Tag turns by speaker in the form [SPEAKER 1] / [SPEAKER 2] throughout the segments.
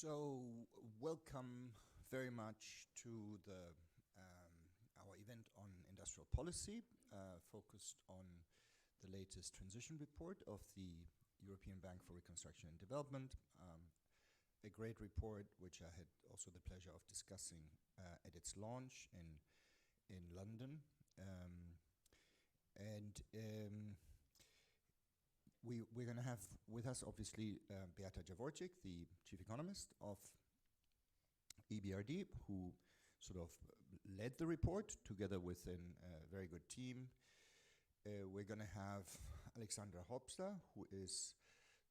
[SPEAKER 1] So, welcome very much to our event on industrial policy, focused on the latest transition report of the European Bank for Reconstruction and Development. A great report, which I had also the pleasure of discussing at its launch in London. We're going to have with us, obviously, Beata Javorcik, the chief economist of EBRD, who sort of led the report together with a very good team. We're going to have Alexandra Hopster, who is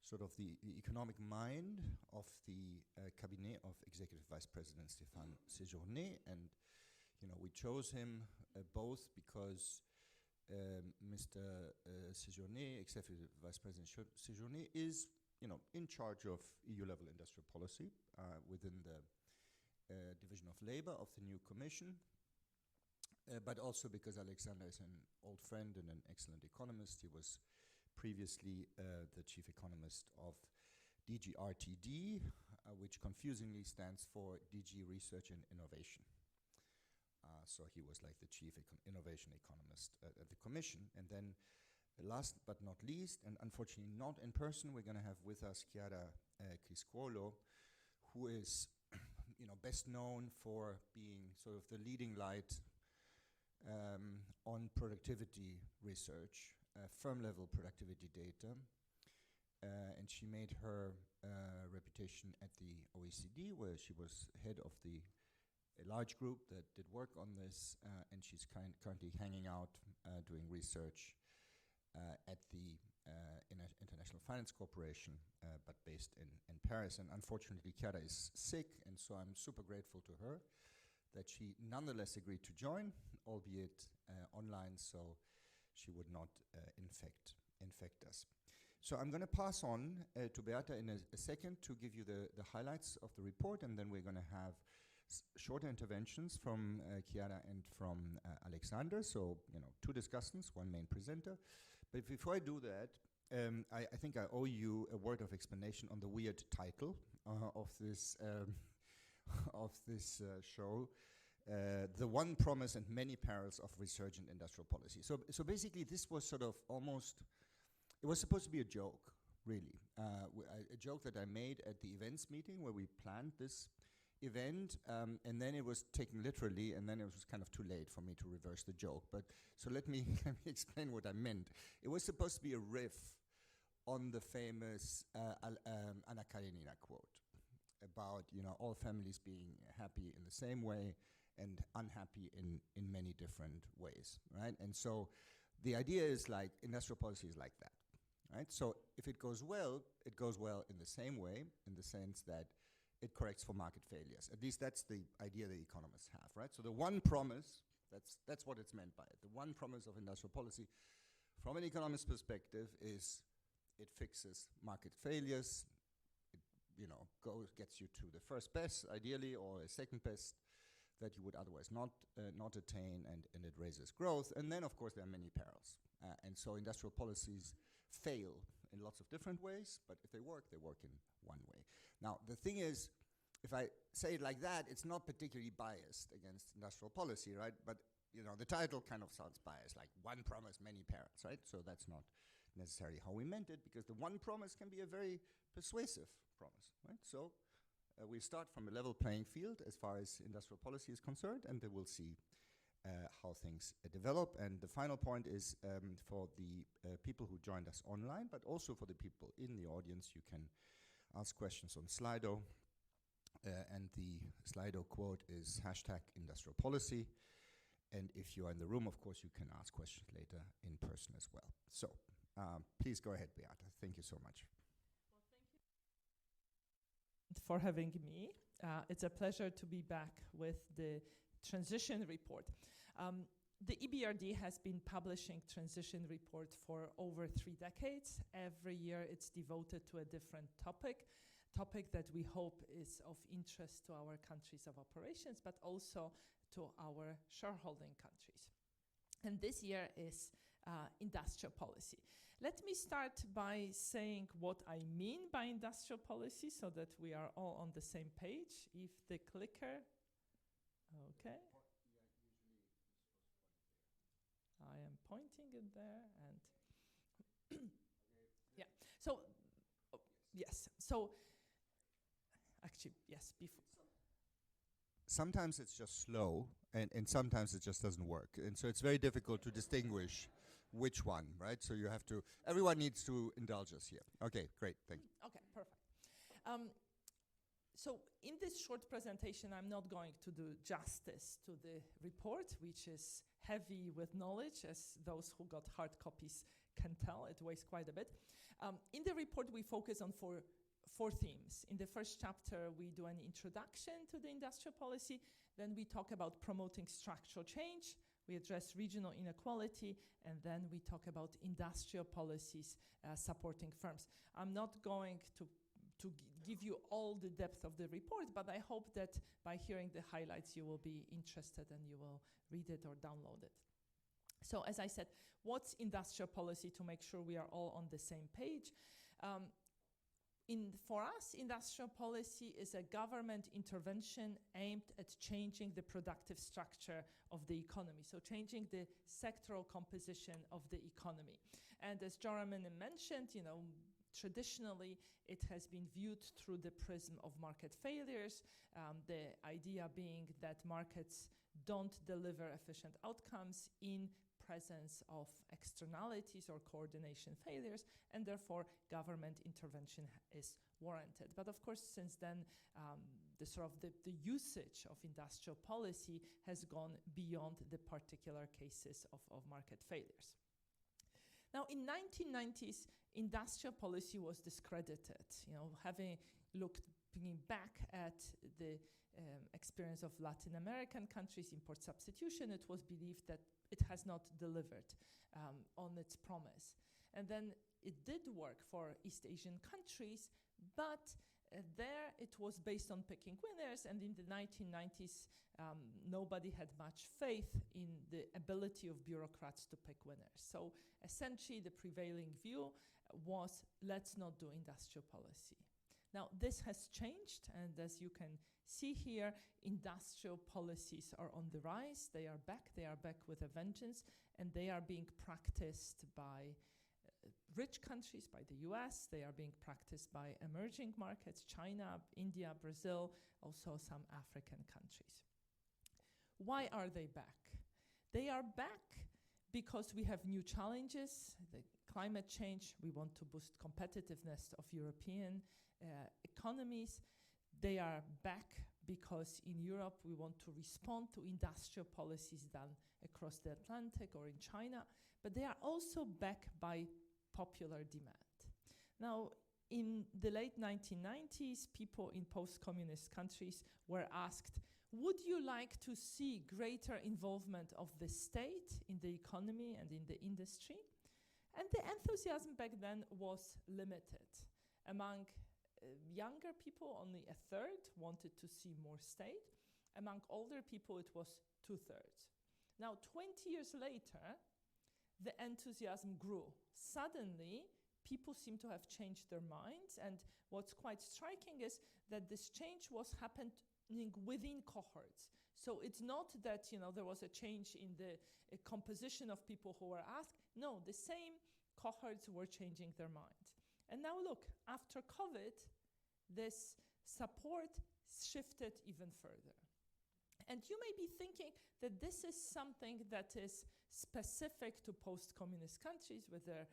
[SPEAKER 1] sort of the economic mind of the cabinet of Executive Vice President Stéphane Séjourné. And, you know, we chose him both because Mr. Séjourné, Executive Vice President Séjourné, is, you know, in charge of EU-level industrial policy within the Division of Labor of the new Commission, but also because Alexander is an old friend and an excellent economist. He was previously the chief economist of DG RTD, which confusingly stands for DG Research and Innovation. So he was like the chief innovation economist at the Commission. And then last but not least, and unfortunately not in person, we're going to have with us Chiara Criscuolo, who is best known for being sort of the leading light on productivity research, firm-level productivity data. And she made her reputation at the OECD, where she was head of a large group that did work on this, and she's currently hanging out doing research at the International Finance Corporation, but based in Paris. And unfortunately, Chiara is sick, and so I'm super grateful to her that she nonetheless agreed to join, albeit online, so she would not infect us. So I'm going to pass on to Beata in a second to give you the highlights of the report, and then we're going to have shorter interventions from Chiara and from Alexander. So, two discussants, one main presenter. But before I do that, I think I owe you a word of explanation on the weird title of this show. The One Promise and Many Perils of Resurgent Industrial Policy. So basically, this was sort of almost, it was supposed to be a joke, really. A joke that I made at the events meeting where we planned this event, and then it was taken literally, and then it was kind of too late for me to reverse the joke. But so let me explain what I meant. It was supposed to be a riff on the famous Anna Karenina quote about all families being happy in the same way and unhappy in many different ways, right? And so the idea is like industrial policy is like that, right? So if it goes well in the same way, in the sense that it corrects for market failures. At least that's the idea the economists have, right? So the one promise, that's what it's meant by it. The one promise of industrial policy, from an economist's perspective, is it fixes market failures. It gets you to the first best, ideally, or a second best that you would otherwise not attain, and it raises growth. And then, of course, there are many perils. And so industrial policies fail in lots of different ways, but if they work in one way. Now, the thing is, if I say it like that, it's not particularly biased against industrial policy, right? But, the title kind of sounds biased, like one promise, many perils, right? So that's not necessarily how we meant it, because the one promise can be a very persuasive promise, right? So we start from a level playing field as far as industrial policy is concerned, and then we'll see how things develop. And the final point is for the people who joined us online, but also for the people in the audience, you can ask questions on Slido. And the Slido quote is #industrialpolicy. And if you are in the room, of course, you can ask questions later in person as well. So please go ahead, Beata. Thank you so much.
[SPEAKER 2] Well, thank you for having me. It's a pleasure to be back with the transition report. The EBRD has been publishing transition reports for over 3 decades. Every year it's devoted to a different topic that we hope is of interest to our countries of operations, but also to our shareholding countries. And this year is industrial policy. Let me start by saying what I mean by industrial policy so that we are all on the same page. If the clicker, okay. I am pointing it there and yeah. So, yes. So, actually, yes, before.
[SPEAKER 1] Sometimes it's just slow, and sometimes it just doesn't work. And so it's very difficult to distinguish which one, right? So you have to, everyone needs to indulge us here. Okay, great, thank you.
[SPEAKER 2] Okay, perfect. So in this short presentation, I'm not going to do justice to the report, which is heavy with knowledge, as those who got hard copies can tell. It weighs quite a bit. In the report, we focus on four themes. In the first chapter, we do an introduction to the industrial policy. Then we talk about promoting structural change. We address regional inequality, and then we talk about industrial policies supporting firms. I'm not going to give you all the depth of the report, but I hope that by hearing the highlights, you will be interested and you will read it or download it. So as I said, what's industrial policy, to make sure we are all on the same page? For us, industrial policy is a government intervention aimed at changing the productive structure of the economy, so changing the sectoral composition of the economy. And as Joramin mentioned, traditionally it has been viewed through the prism of market failures, the idea being that markets don't deliver efficient outcomes in presence of externalities or coordination failures, and therefore government intervention is warranted. But of course, since then, the usage of industrial policy has gone beyond the particular cases of market failures. Now, in 1990s, industrial policy was discredited. Having looking back at the experience of Latin American countries, import substitution, it was believed that it has not delivered on its promise. And then it did work for East Asian countries, but there it was based on picking winners, and in the 1990s, nobody had much faith in the ability of bureaucrats to pick winners. So essentially, the prevailing view was, let's not do industrial policy. Now, this has changed, and as you can see here, industrial policies are on the rise. They are back with a vengeance, and they are being practiced by rich countries, by the US. They are being practiced by emerging markets, China, India, Brazil, also some African countries. Why are they back? They are back because we have new challenges, the climate change. We want to boost competitiveness of European economies. They are back because in Europe we want to respond to industrial policies done across the Atlantic or in China, but they are also back by popular demand. Now, in the late 1990s, people in post-communist countries were asked, would you like to see greater involvement of the state in the economy and in the industry? And the enthusiasm back then was limited. Among younger people, only a third wanted to see more state. Among older people, it was 2/3. Now, 20 years later, the enthusiasm grew. Suddenly, people seem to have changed their minds, and what's quite striking is that this change was happening within cohorts. So it's not that there was a change in the composition of people who were asked. No, the same cohorts were changing their minds. And now look, after COVID, this support shifted even further. And you may be thinking that this is something that is specific to post-communist countries with their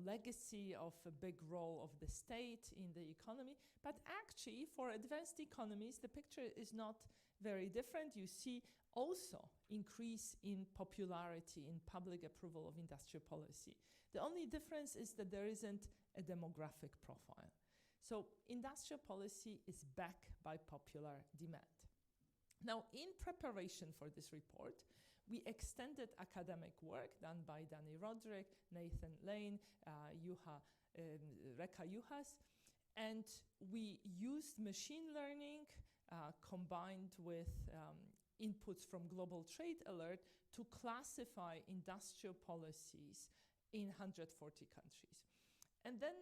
[SPEAKER 2] legacy of a big role of the state in the economy. But actually, for advanced economies, the picture is not very different. You see also increase in popularity, in public approval of industrial policy. The only difference is that there isn't a demographic profile. So industrial policy is back by popular demand. Now, in preparation for this report, we extended academic work done by Danny Roderick, Nathan Lane, Reka Juhas, and we used machine learning combined with inputs from Global Trade Alert to classify industrial policies in 140 countries. And then,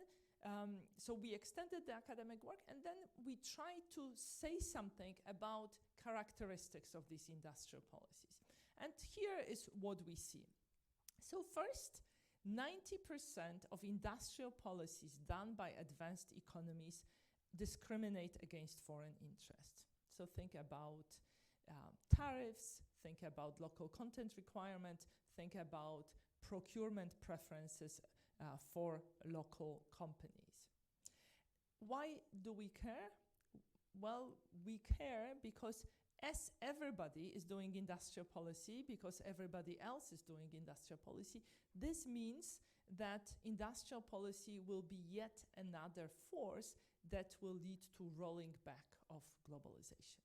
[SPEAKER 2] so we extended the academic work, and then we tried to say something about characteristics of these industrial policies. And here is what we see. So first, 90% of industrial policies done by advanced economies discriminate against foreign interests. So think about tariffs, think about local content requirement, think about procurement preferences for local companies. Why do we care? Well, we care because as everybody is doing industrial policy, because everybody else is doing industrial policy, this means that industrial policy will be yet another force that will lead to rolling back of globalization.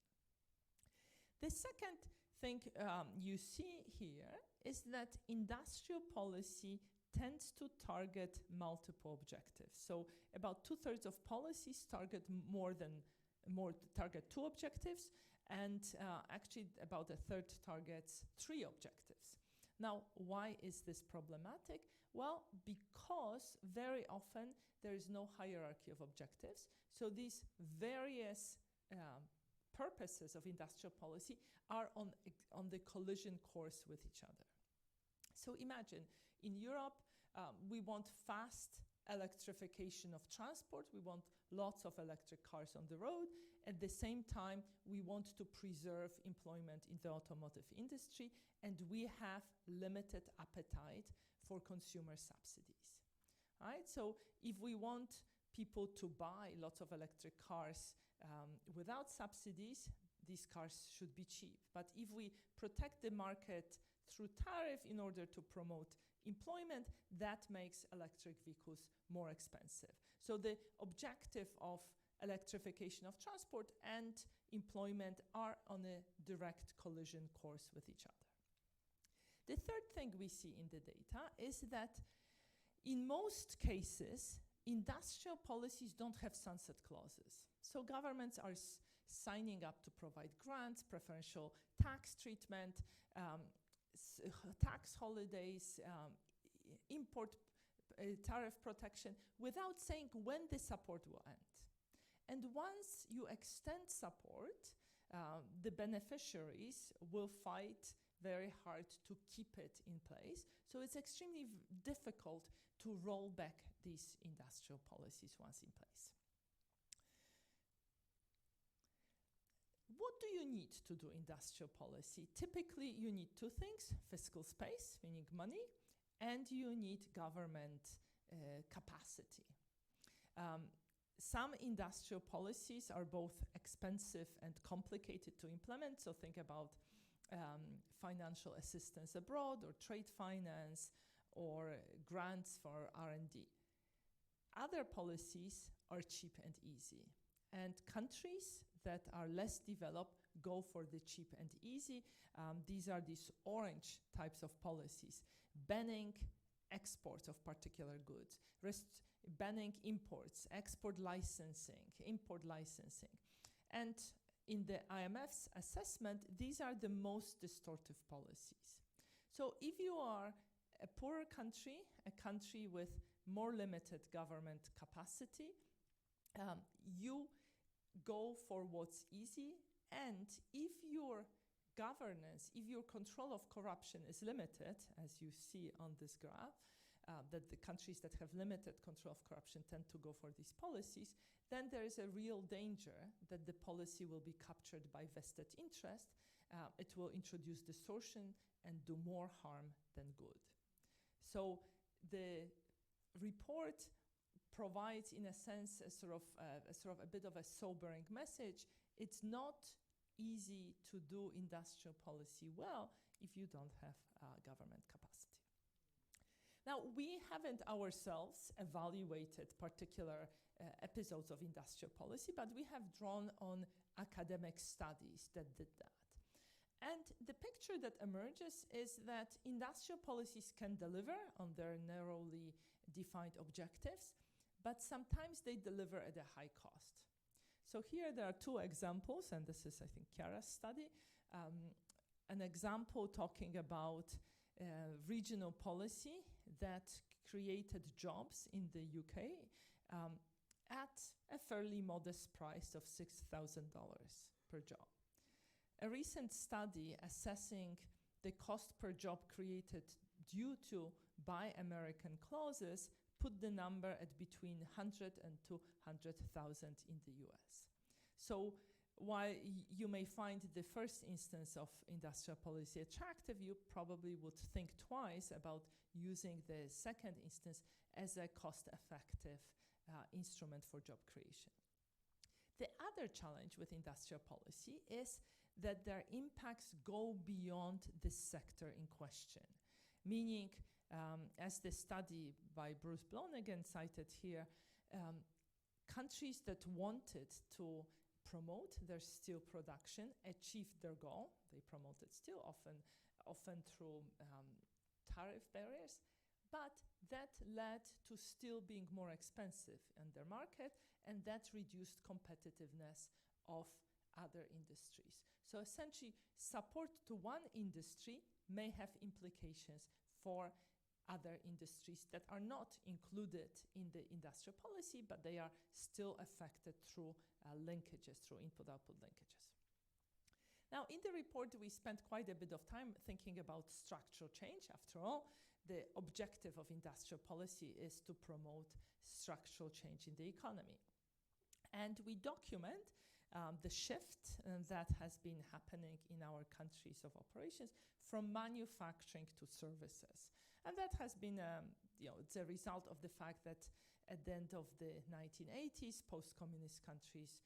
[SPEAKER 2] The second thing you see here is that industrial policy tends to target multiple objectives. So about 2/3 of policies target target 2 objectives, and actually about 1/3 targets 3 objectives. Now, why is this problematic? Well, because very often there is no hierarchy of objectives. So these various purposes of industrial policy are on the collision course with each other. So imagine, in Europe, we want fast electrification of transport. We want lots of electric cars on the road. At the same time, we want to preserve employment in the automotive industry, and we have limited appetite for consumer subsidies. Right? So if we want people to buy lots of electric cars without subsidies, these cars should be cheap. But if we protect the market through tariff in order to promote employment, that makes electric vehicles more expensive. So the objective of electrification of transport and employment are on a direct collision course with each other. The third thing we see in the data is that in most cases, industrial policies don't have sunset clauses. So governments are signing up to provide grants, preferential tax treatment, tax holidays, import tariff protection, without saying when the support will end. And once you extend support, the beneficiaries will fight very hard to keep it in place. So it's extremely difficult to roll back these industrial policies once in place. What do you need to do industrial policy? Typically, you need 2 things: fiscal space, meaning money, and you need government capacity. Some industrial policies are both expensive and complicated to implement, so think about financial assistance abroad, or trade finance, or grants for R&D. Other policies are cheap and easy, and countries that are less developed go for the cheap and easy. These are these orange types of policies: banning exports of particular goods, banning imports, export licensing, import licensing. And in the IMF's assessment, these are the most distortive policies. So if you are a poorer country, a country with more limited government capacity, you go for what's easy, and if your governance, if your control of corruption is limited, as you see on this graph, that the countries that have limited control of corruption tend to go for these policies, then there is a real danger that the policy will be captured by vested interest. It will introduce distortion and do more harm than good. So the report provides, in a sense, a sort of a bit of a sobering message. It's not easy to do industrial policy well if you don't have government capacity. Now, we haven't ourselves evaluated particular episodes of industrial policy, but we have drawn on academic studies that did that. And the picture that emerges is that industrial policies can deliver on their narrowly defined objectives, but sometimes they deliver at a high cost. So here there are 2 examples, and this is, I think, Chiara's study. an example talking about regional policy that created jobs in the UK at a fairly modest price of $6,000 per job. A recent study assessing the cost per job created due to Buy American clauses put the number at between 100 and 200,000 in the US. So while you may find the first instance of industrial policy attractive, you probably would think twice about using the second instance as a cost-effective instrument for job creation. The other challenge with industrial policy is that their impacts go beyond the sector in question, meaning, as the study by Bruce Blonnigan cited here, countries that wanted to promote their steel production achieved their goal. They promoted steel, often through tariff barriers, but that led to steel being more expensive in their market, and that reduced competitiveness of other industries. So essentially, support to one industry may have implications for other industries that are not included in the industrial policy, but they are still affected through linkages, through input-output linkages. Now, in the report, we spent quite a bit of time thinking about structural change. After all, the objective of industrial policy is to promote structural change in the economy. And we document the shift that has been happening in our countries of operations from manufacturing to services. And that has been, it's a result of the fact that at the end of the 1980s, post-communist countries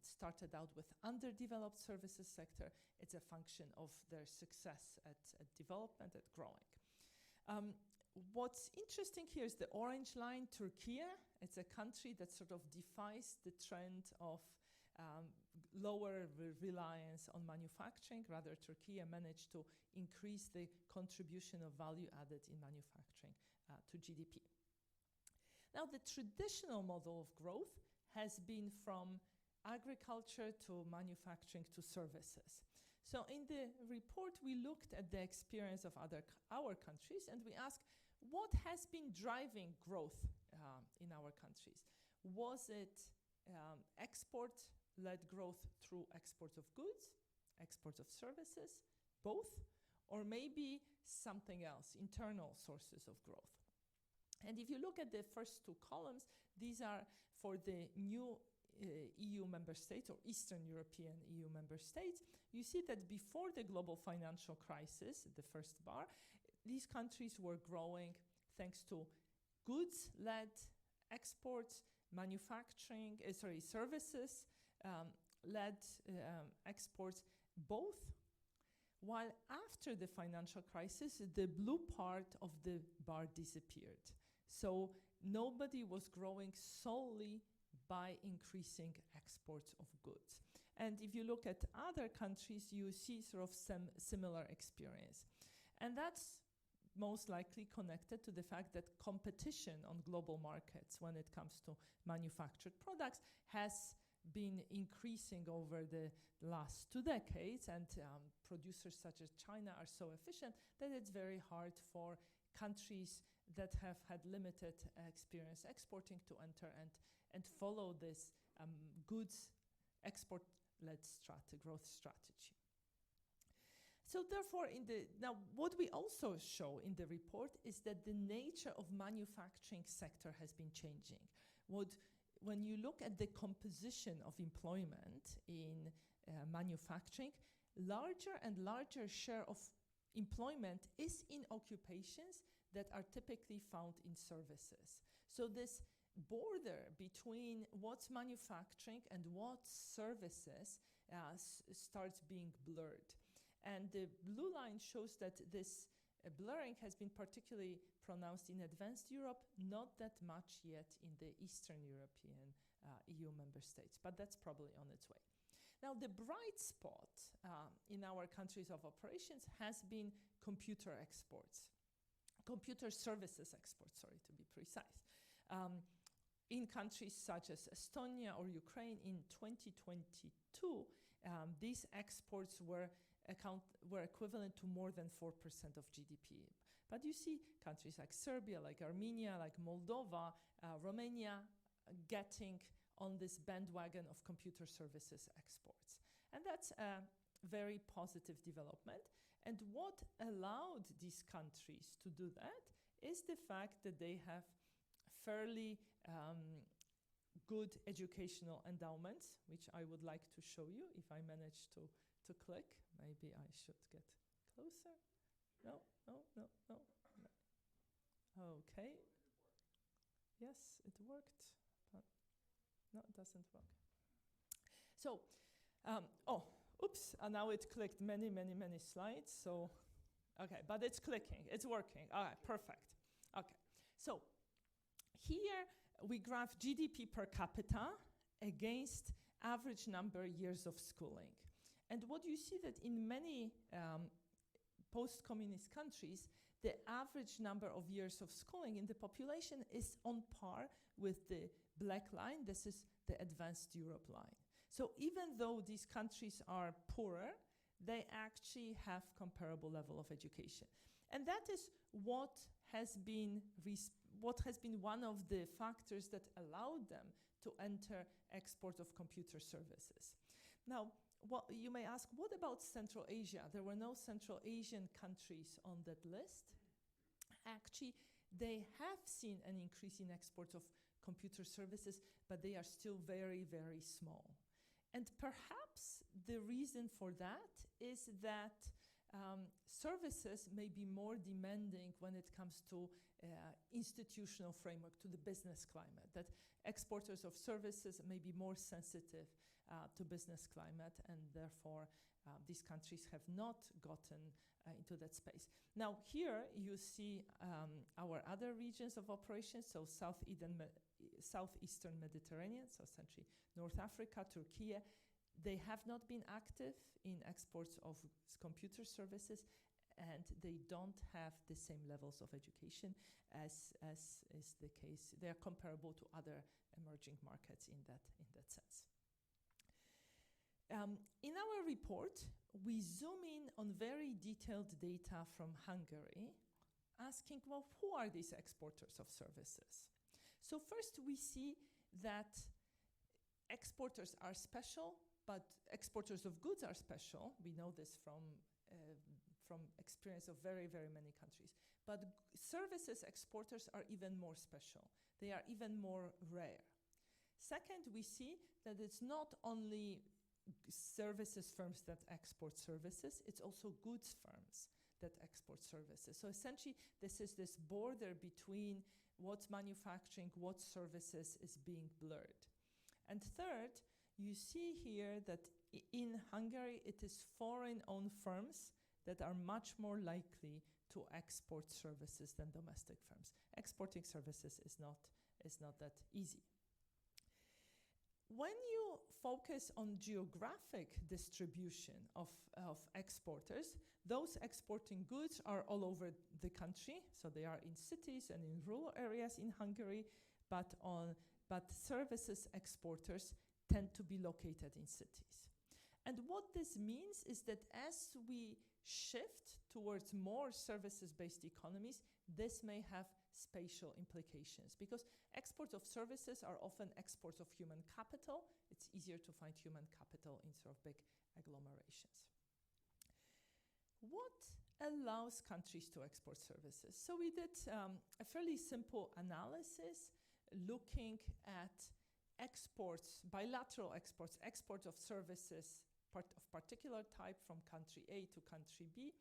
[SPEAKER 2] started out with underdeveloped services sector. It's a function of their success at development, at growing. What's interesting here is the orange line, Turkey. It's a country that sort of defies the trend of lower reliance on manufacturing. Rather, Turkey managed to increase the contribution of value added in manufacturing to GDP. Now, the traditional model of growth has been from agriculture to manufacturing to services. So in the report, we looked at the experience of our countries, and we asked, what has been driving growth in our countries? Was it export-led growth through export of goods, export of services, both, or maybe something else, internal sources of growth? And if you look at the first two columns, these are for the new EU member states or Eastern European EU member states. You see that before the global financial crisis, the first bar, these countries were growing thanks to goods-led exports, manufacturing, services, led exports, both, while after the financial crisis, the blue part of the bar disappeared. So nobody was growing solely by increasing exports of goods. And if you look at other countries, you see sort of some similar experience. And that's most likely connected to the fact that competition on global markets when it comes to manufactured products has been increasing over the last 2 decades, and producers such as China are so efficient that it's very hard for countries that have had limited experience exporting to enter and follow this goods export-led growth strategy. So therefore, now what we also show in the report is that the nature of manufacturing sector has been changing. When you look at the composition of employment in manufacturing, larger and larger share of employment is in occupations that are typically found in services. So this border between what's manufacturing and what's services starts being blurred. And the blue line shows that this blurring has been particularly pronounced in advanced Europe, not that much yet in the Eastern European EU member states, but that's probably on its way. Now, the bright spot in our countries of operations has been computer services exports, to be precise. In countries such as Estonia or Ukraine in 2022, these exports were were equivalent to more than 4% of GDP. But you see countries like Serbia, like Armenia, like Moldova, Romania getting on this bandwagon of computer services exports. And that's a very positive development. And what allowed these countries to do that is the fact that they have fairly good educational endowments, which I would like to show you if I manage to click. Maybe I should get closer. No. Okay. Yes, it worked, but no, it doesn't work. So, oops, and now it clicked many slides. So, okay, but it's clicking, it's working. All right, perfect. Okay, so here we graph GDP per capita against average number of years of schooling. And what you see that in many post-communist countries, the average number of years of schooling in the population is on par with the black line. This is the advanced Europe line. So even though these countries are poorer, they actually have comparable level of education. And that is what has been one of the factors that allowed them to enter export of computer services. Now, you may ask, what about Central Asia? There were no Central Asian countries on that list. Actually, they have seen an increase in exports of computer services, but they are still very small. And perhaps the reason for that is that services may be more demanding when it comes to institutional framework, to the business climate, that exporters of services may be more sensitive to business climate, and therefore these countries have not gotten into that space. Now here you see our other regions of operations, so southeastern Mediterranean, so essentially North Africa, Turkey. They have not been active in exports of computer services, and they don't have the same levels of education as is the case. They are comparable to other emerging markets in that sense. In our report, we zoom in on very detailed data from Hungary, asking, well, who are these exporters of services? So first we see that exporters are special, but exporters of goods are special. We know this from experience of very many countries. But services exporters are even more special. They are even more rare. Second, we see that it's not only services firms that export services, it's also goods firms that export services. So essentially, this is this border between what's manufacturing, what services is being blurred. And third, you see here that in Hungary, it is foreign-owned firms that are much more likely to export services than domestic firms. Exporting services is not that easy. When you focus on geographic distribution of exporters, those exporting goods are all over the country, so they are in cities and in rural areas in Hungary, but services exporters tend to be located in cities. And what this means is that as we shift towards more services-based economies, this may have spatial implications, because exports of services are often exports of human capital. It's easier to find human capital in sort of big agglomerations. What allows countries to export services? So we did a fairly simple analysis looking at exports, bilateral exports, export of services of particular type from country A to country B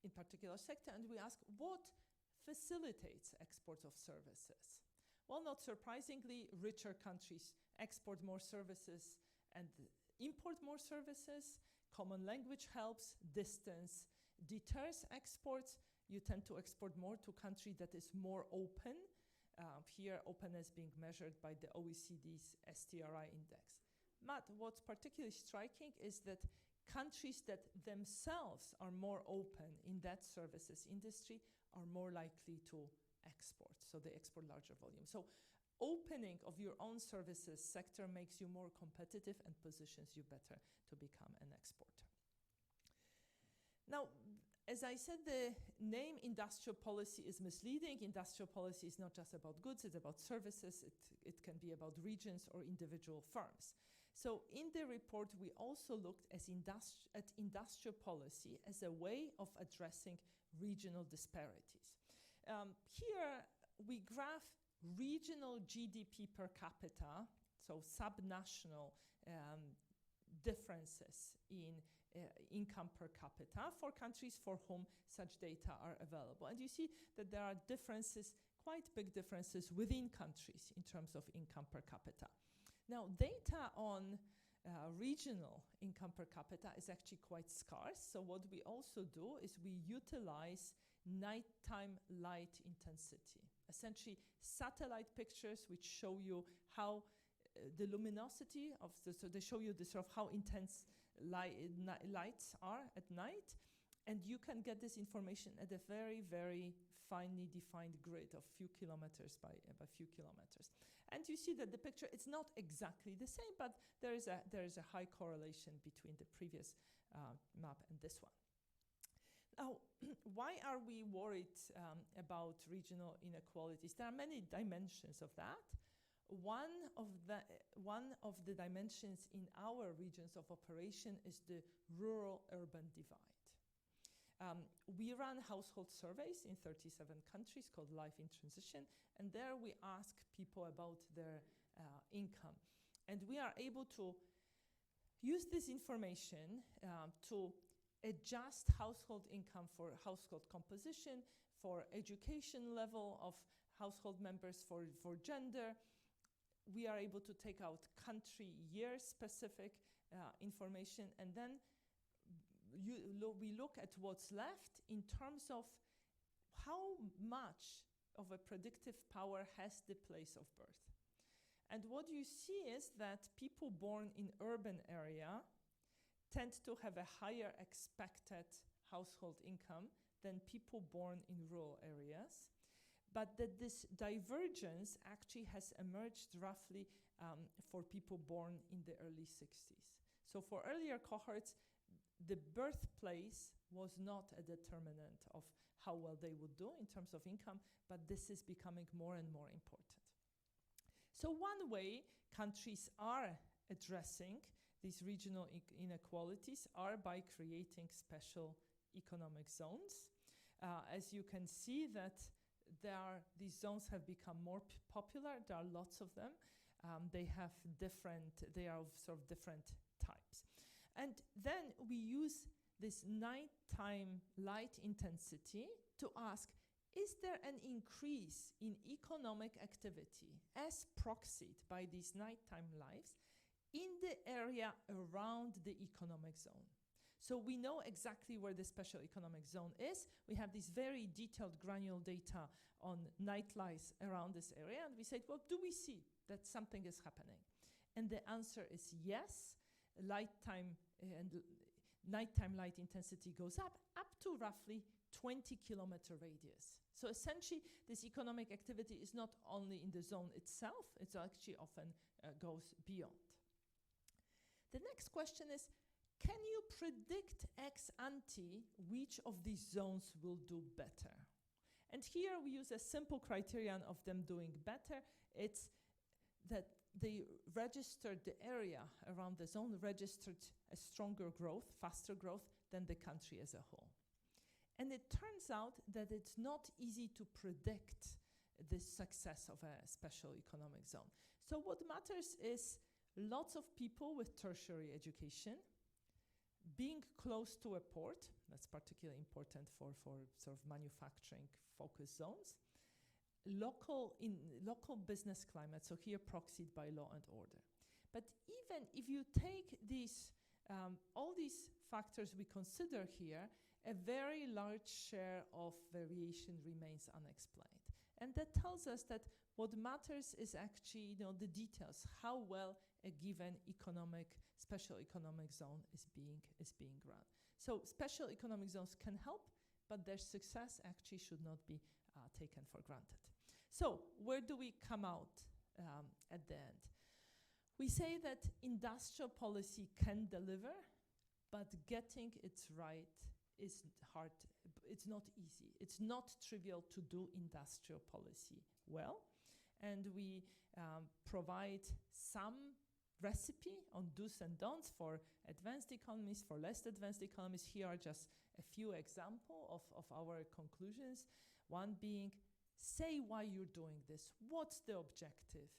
[SPEAKER 2] in particular sector, and we ask what facilitates export of services. Well, not surprisingly, richer countries export more services and import more services. Common language helps, distance deters exports. You tend to export more to a country that is more open. Here, openness being measured by the OECD's STRI index. But what's particularly striking is that countries that themselves are more open in that services industry are more likely to export, so they export larger volume. So opening of your own services sector makes you more competitive and positions you better to become an exporter. Now, as I said, the name industrial policy is misleading. Industrial policy is not just about goods, it's about services. It can be about regions or individual firms. So in the report, we also looked at industrial policy as a way of addressing regional disparities. Here we graph regional GDP per capita, so subnational differences in income per capita for countries for whom such data are available. And you see that there are differences, quite big differences within countries in terms of income per capita. Now, data on regional income per capita is actually quite scarce. So what we also do is we utilize nighttime light intensity. Essentially, satellite pictures which show you how the luminosity of so they show you the sort of how intense lights are at night, and you can get this information at a very, very finely defined grid of few kilometers by few kilometers. And you see that the picture, it's not exactly the same, but there is a high correlation between the previous map and this one. Now, why are we worried about regional inequalities? There are many dimensions of that. One of the dimensions in our regions of operation is the rural-urban divide. We run household surveys in 37 countries called Life in Transition, and there we ask people about their income. And we are able to use this information to adjust household income for household composition, for education level of household members, for gender. We are able to take out country year specific information, and then we look at what's left in terms of how much of a predictive power has the place of birth. And what you see is that people born in urban area tend to have a higher expected household income than people born in rural areas, but that this divergence actually has emerged roughly for people born in the early 60s. So for earlier cohorts, the birthplace was not a determinant of how well they would do in terms of income, but this is becoming more and more important. So one way countries are addressing these regional inequalities are by creating special economic zones. As you can see that these zones have become more popular. There are lots of them. They are of sort of different types. And then we use this nighttime light intensity to ask, is there an increase in economic activity as proxied by these nighttime lights in the area around the economic zone? So we know exactly where the special economic zone is. We have this very detailed granular data on night lights around this area. And we said, well, do we see that something is happening? And the answer is yes. Nighttime light intensity goes up to roughly 20-kilometer radius. So essentially, this economic activity is not only in the zone itself, it actually often goes beyond. The next question is, can you predict ex ante which of these zones will do better? And here we use a simple criterion of them doing better. It's that they registered, the area around the zone registered a stronger growth, faster growth than the country as a whole. And it turns out that it's not easy to predict the success of a special economic zone. So what matters is lots of people with tertiary education, being close to a port, that's particularly important for sort of manufacturing focus zones, local business climate, so here proxied by law and order. But even if you take these, all these factors we consider here, a very large share of variation remains unexplained. And that tells us that what matters is actually the details, how well a given special economic zone is being run. So special economic zones can help, but their success actually should not be taken for granted. So where do we come out at the end? We say that industrial policy can deliver, but getting it right is hard. It's not easy. It's not trivial to do industrial policy well. And we provide some recipe on do's and don'ts for advanced economies, for less advanced economies. Here are just a few examples of our conclusions. One being, say why you're doing this. What's the objective?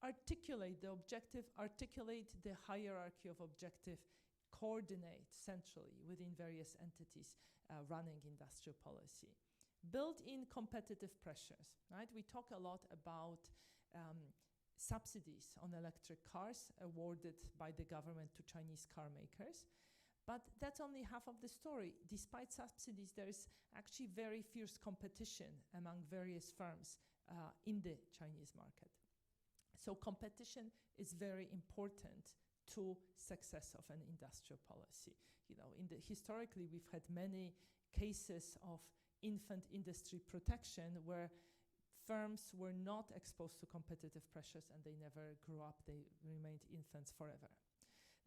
[SPEAKER 2] Articulate the objective, articulate the hierarchy of objective, coordinate centrally within various entities running industrial policy. Build in competitive pressures, right? We talk a lot about subsidies on electric cars awarded by the government to Chinese car makers. But that's only half of the story. Despite subsidies, there is actually very fierce competition among various firms in the Chinese market. So competition is very important to success of an industrial policy. You know, historically, we've had many cases of infant industry protection where firms were not exposed to competitive pressures and they never grew up, they remained infants forever.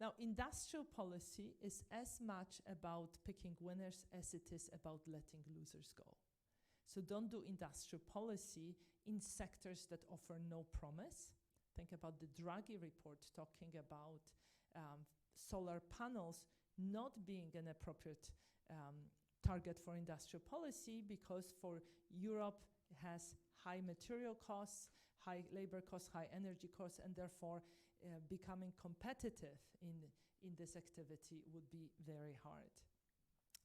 [SPEAKER 2] Now, industrial policy is as much about picking winners as it is about letting losers go. So don't do industrial policy in sectors that offer no promise. Think about the Draghi report talking about solar panels not being an appropriate target for industrial policy because for Europe it has high material costs, high labor costs, high energy costs, and therefore becoming competitive in this activity would be very hard.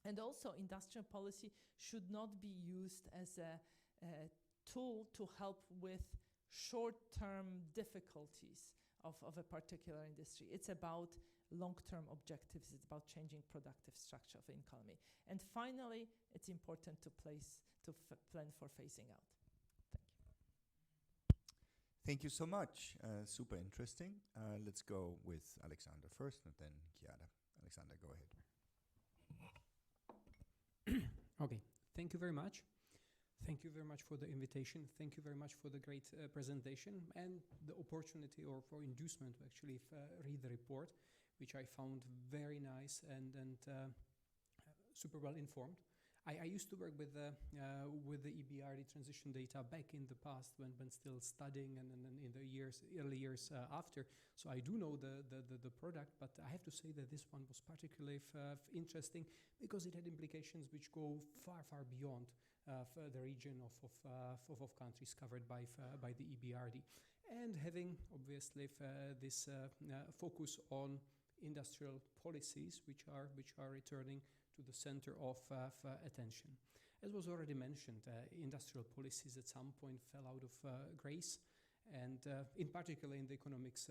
[SPEAKER 2] And also industrial policy should not be used as a tool to help with short-term difficulties of a particular industry. It's about long-term objectives. It's about changing productive structure of the economy. And finally, it's important to plan for phasing out.
[SPEAKER 1] Thank you so much. Super interesting. Let's go with Alexander first and then Chiara. Alexander, go ahead.
[SPEAKER 3] Okay, thank you very much. Thank you very much for the invitation. Thank you very much for the great presentation and the opportunity or for inducement to actually read the report, which I found very nice and super well informed. I used to work with the EBRD transition data back in the past when still studying and in the early years after. So I do know the product, but I have to say that this one was particularly interesting because it had implications which go far beyond the region of countries covered by the EBRD. And having obviously this focus on industrial policies which are returning to the center of attention. As was already mentioned, industrial policies at some point fell out of grace, and in particular in the economics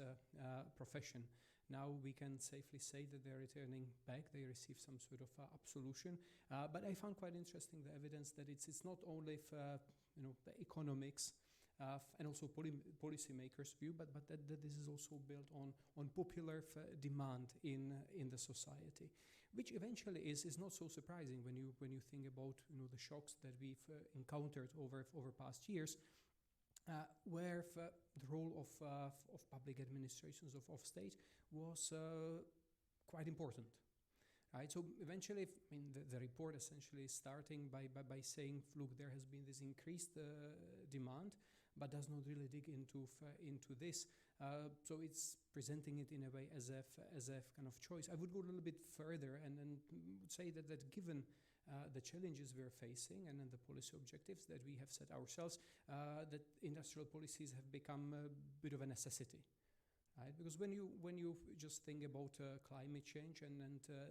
[SPEAKER 3] profession. Now we can safely say that they're returning back. They received some sort of absolution. But I found quite interesting the evidence that it's not only the economics and also policymakers' view, but that this is also built on popular demand in the society, which eventually is not so surprising when you think about the shocks that we've encountered over past years, where the role of public administrations of state was quite important. Right, so eventually, I mean, the report essentially is starting by saying, look, there has been this increased demand, but does not really dig into this. So it's presenting it in a way as a kind of choice. I would go a little bit further and would say that given the challenges we're facing and then the policy objectives that we have set ourselves, that industrial policies have become a bit of a necessity. Right? Because when you just think about climate change and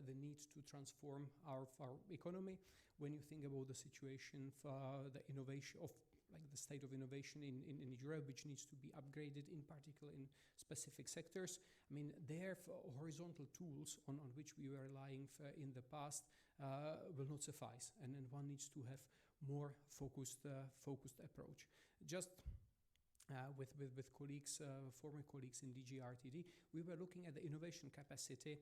[SPEAKER 3] the need to transform our economy, when you think about the situation for the innovation of like the state of innovation in Europe, which needs to be upgraded in particular in specific sectors, I mean, there horizontal tools on which we were relying in the past will not suffice, and then one needs to have more focused approach. Just with colleagues, former colleagues in DG RTD, we were looking at the innovation capacity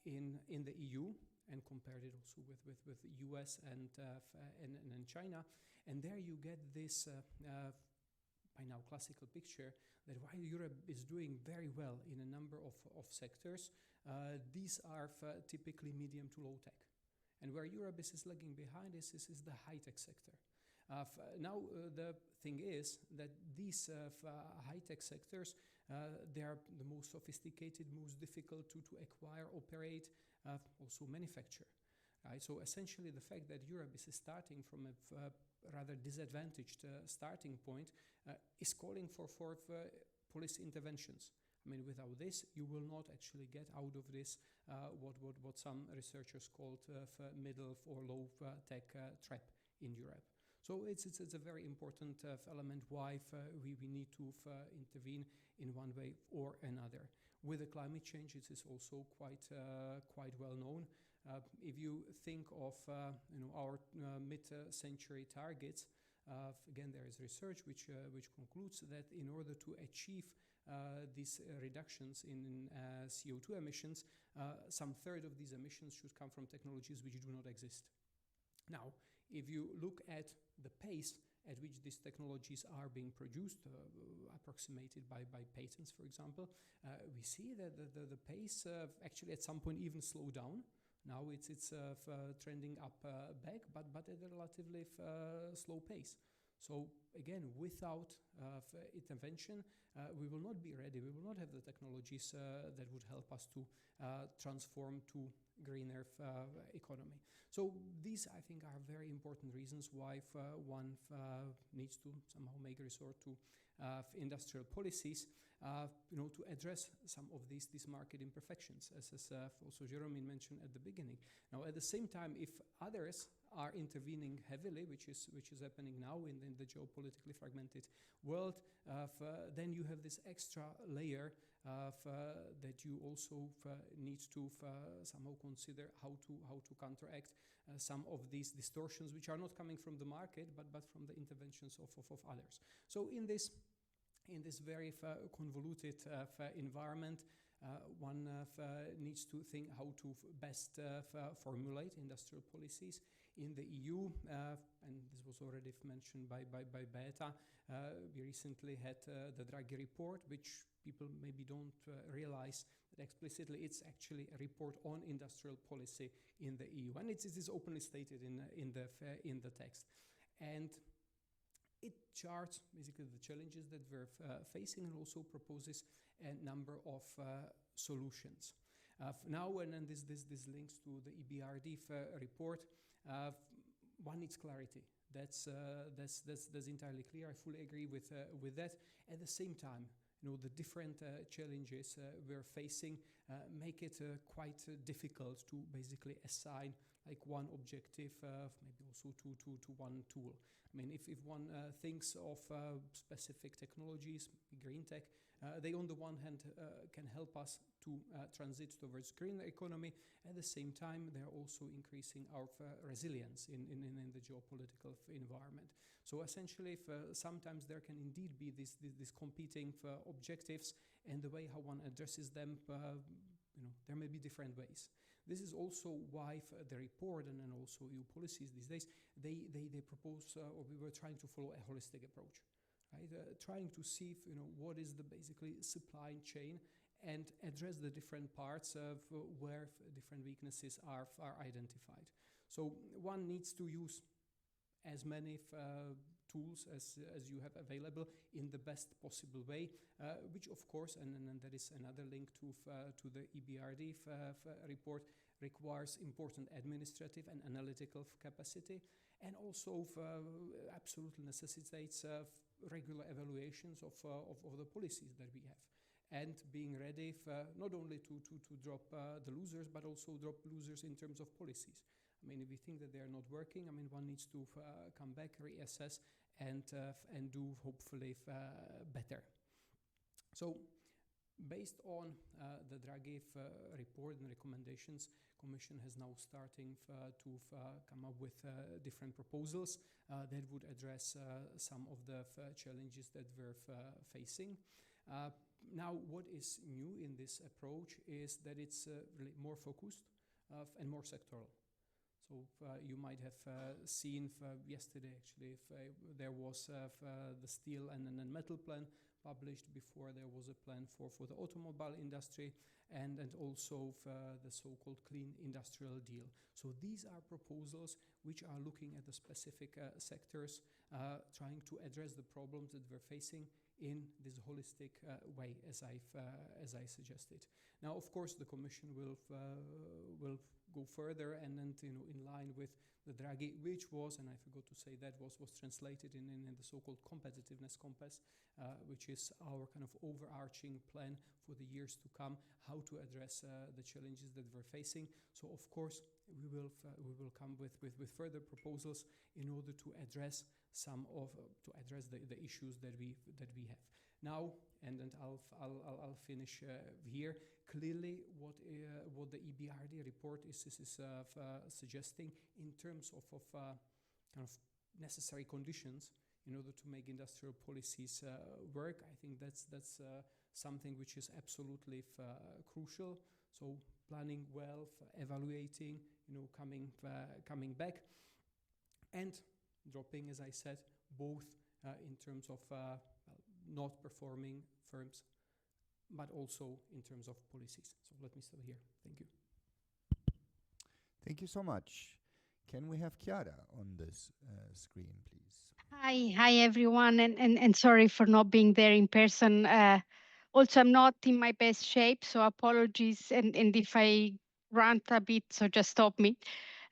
[SPEAKER 3] in the EU and compared it also with the US and China. And there you get this by now classical picture that while Europe is doing very well in a number of sectors, these are typically medium to low tech. And where Europe is lagging behind is the high-tech sector. Now, the thing is that these high-tech sectors, they are the most sophisticated, most difficult to acquire, operate, also manufacture. Right? So essentially the fact that Europe is starting from a rather disadvantaged starting point is calling for policy interventions. I mean, without this, you will not actually get out of this what some researchers called middle or low tech trap in Europe. So it's a very important element why we need to intervene in one way or another. With the climate change, it is also quite well known. If you think of our mid-century targets, again, there is research which concludes that in order to achieve these reductions in CO2 emissions, some third of these emissions should come from technologies which do not exist. Now, if you look at the pace at which these technologies are being produced, approximated by patents, for example, we see that the pace actually at some point even slowed down. Now it's trending up back, but at a relatively slow pace. So again, without intervention, we will not be ready. We will not have the technologies that would help us to transform to greener economy. So these, I think, are very important reasons why one needs to somehow make resort to industrial policies, to address some of these market imperfections, as also Jeremy mentioned at the beginning. Now, at the same time, if others are intervening heavily, which is happening now in the geopolitically fragmented world, then you have this extra layer that you also need to somehow consider how to counteract some of these distortions, which are not coming from the market, but from the interventions of others. So in this very convoluted environment, one needs to think how to best formulate industrial policies in the EU, and this was already mentioned by Beata. We recently had the Draghi report, which people maybe don't realize that explicitly it's actually a report on industrial policy in the EU, and it is openly stated in the text, and it charts basically the challenges that we're facing and also proposes a number of solutions. Now, and then this links to the EBRD report. One needs clarity. That's entirely clear. I fully agree with that. At the same time, the different challenges we're facing make it quite difficult to basically assign like one objective, maybe also to one tool. I mean, if one thinks of specific technologies, green tech, they on the one hand can help us to transit towards green economy. At the same time, they're also increasing our resilience in the geopolitical environment. So essentially, sometimes there can indeed be these competing objectives, and the way how one addresses them, there may be different ways. This is also why the report and then also EU policies these days, they propose, or we were trying to follow a holistic approach, right? Trying to see what is the basically supply chain and address the different parts of where different weaknesses are identified. So one needs to use as many tools as you have available in the best possible way, which of course, and that is another link to the EBRD report, requires important administrative and analytical capacity, and also absolutely necessitates regular evaluations of the policies that we have, and being ready not only to drop the losers, but also drop losers in terms of policies. I mean, if we think that they are not working, I mean, one needs to come back, reassess, and do hopefully better. So, based on the Draghi report and recommendations, Commission has now starting to come up with different proposals that would address some of the challenges that we're facing. Now, what is new in this approach is that it's really more focused and more sectoral. So you might have seen yesterday, actually, there was the steel and metal plan published before there was a plan for the automobile industry, and also the so-called Clean Industrial Deal. So these are proposals which are looking at the specific sectors, trying to address the problems that we're facing in this holistic way, as I suggested. Now, of course, the Commission will go further, and then in line with the Draghi, which was, and I forgot to say that, was translated in the so-called competitiveness compass, which is our kind of overarching plan for the years to come, how to address the challenges that we're facing. So, of course, we will come with further proposals in order to address the issues that we have now. And then I'll finish here. Clearly, what the EBRD report is suggesting in terms of kind of necessary conditions in order to make industrial policies work, I think that's something which is absolutely crucial. So planning well, evaluating, coming back, and dropping, as I said, both in terms of not performing firms, but also in terms of policies. So let me stop here. Thank you.
[SPEAKER 1] Thank you so much. Can we have Chiara on this screen, please?
[SPEAKER 4] Hi everyone, and sorry for not being there in person. Also, I'm not in my best shape, so apologies, and if I rant a bit, so just stop me.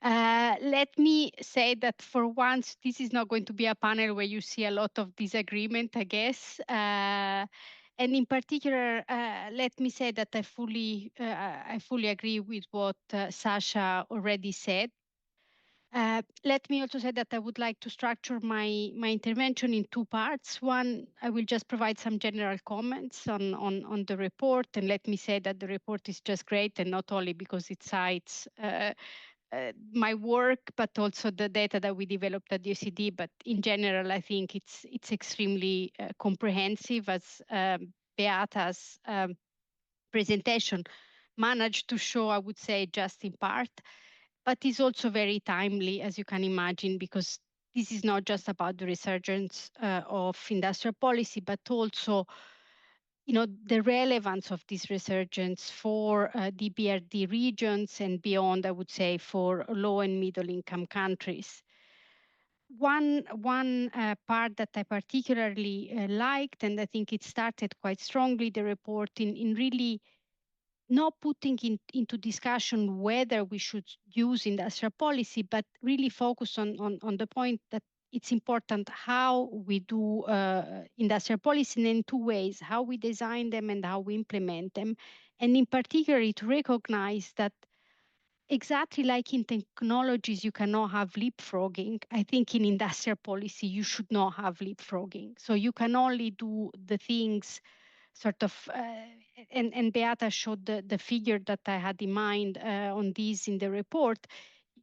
[SPEAKER 4] Let me say that for once, this is not going to be a panel where you see a lot of disagreement, I guess. And in particular, let me say that I fully agree with what Sasha already said. Let me also say that I would like to structure my intervention in two parts. One, I will just provide some general comments on the report, and let me say that the report is just great, and not only because it cites my work, but also the data that we developed at the OECD. But in general, I think it's extremely comprehensive, as Beata's presentation managed to show, I would say, just in part. But is also very timely, as you can imagine, because this is not just about the resurgence of industrial policy, but also, the relevance of this resurgence for DBRD regions and beyond, I would say, for low and middle income countries. One part that I particularly liked, and I think it started quite strongly, the report in really not putting into discussion whether we should use industrial policy, but really focus on the point that it's important how we do industrial policy in two ways, how we design them and how we implement them. And in particular, to recognize that exactly like in technologies, you cannot have leapfrogging. I think in industrial policy, you should not have leapfrogging. So you can only do the things sort of, and Beata showed the figure that I had in mind on this in the report.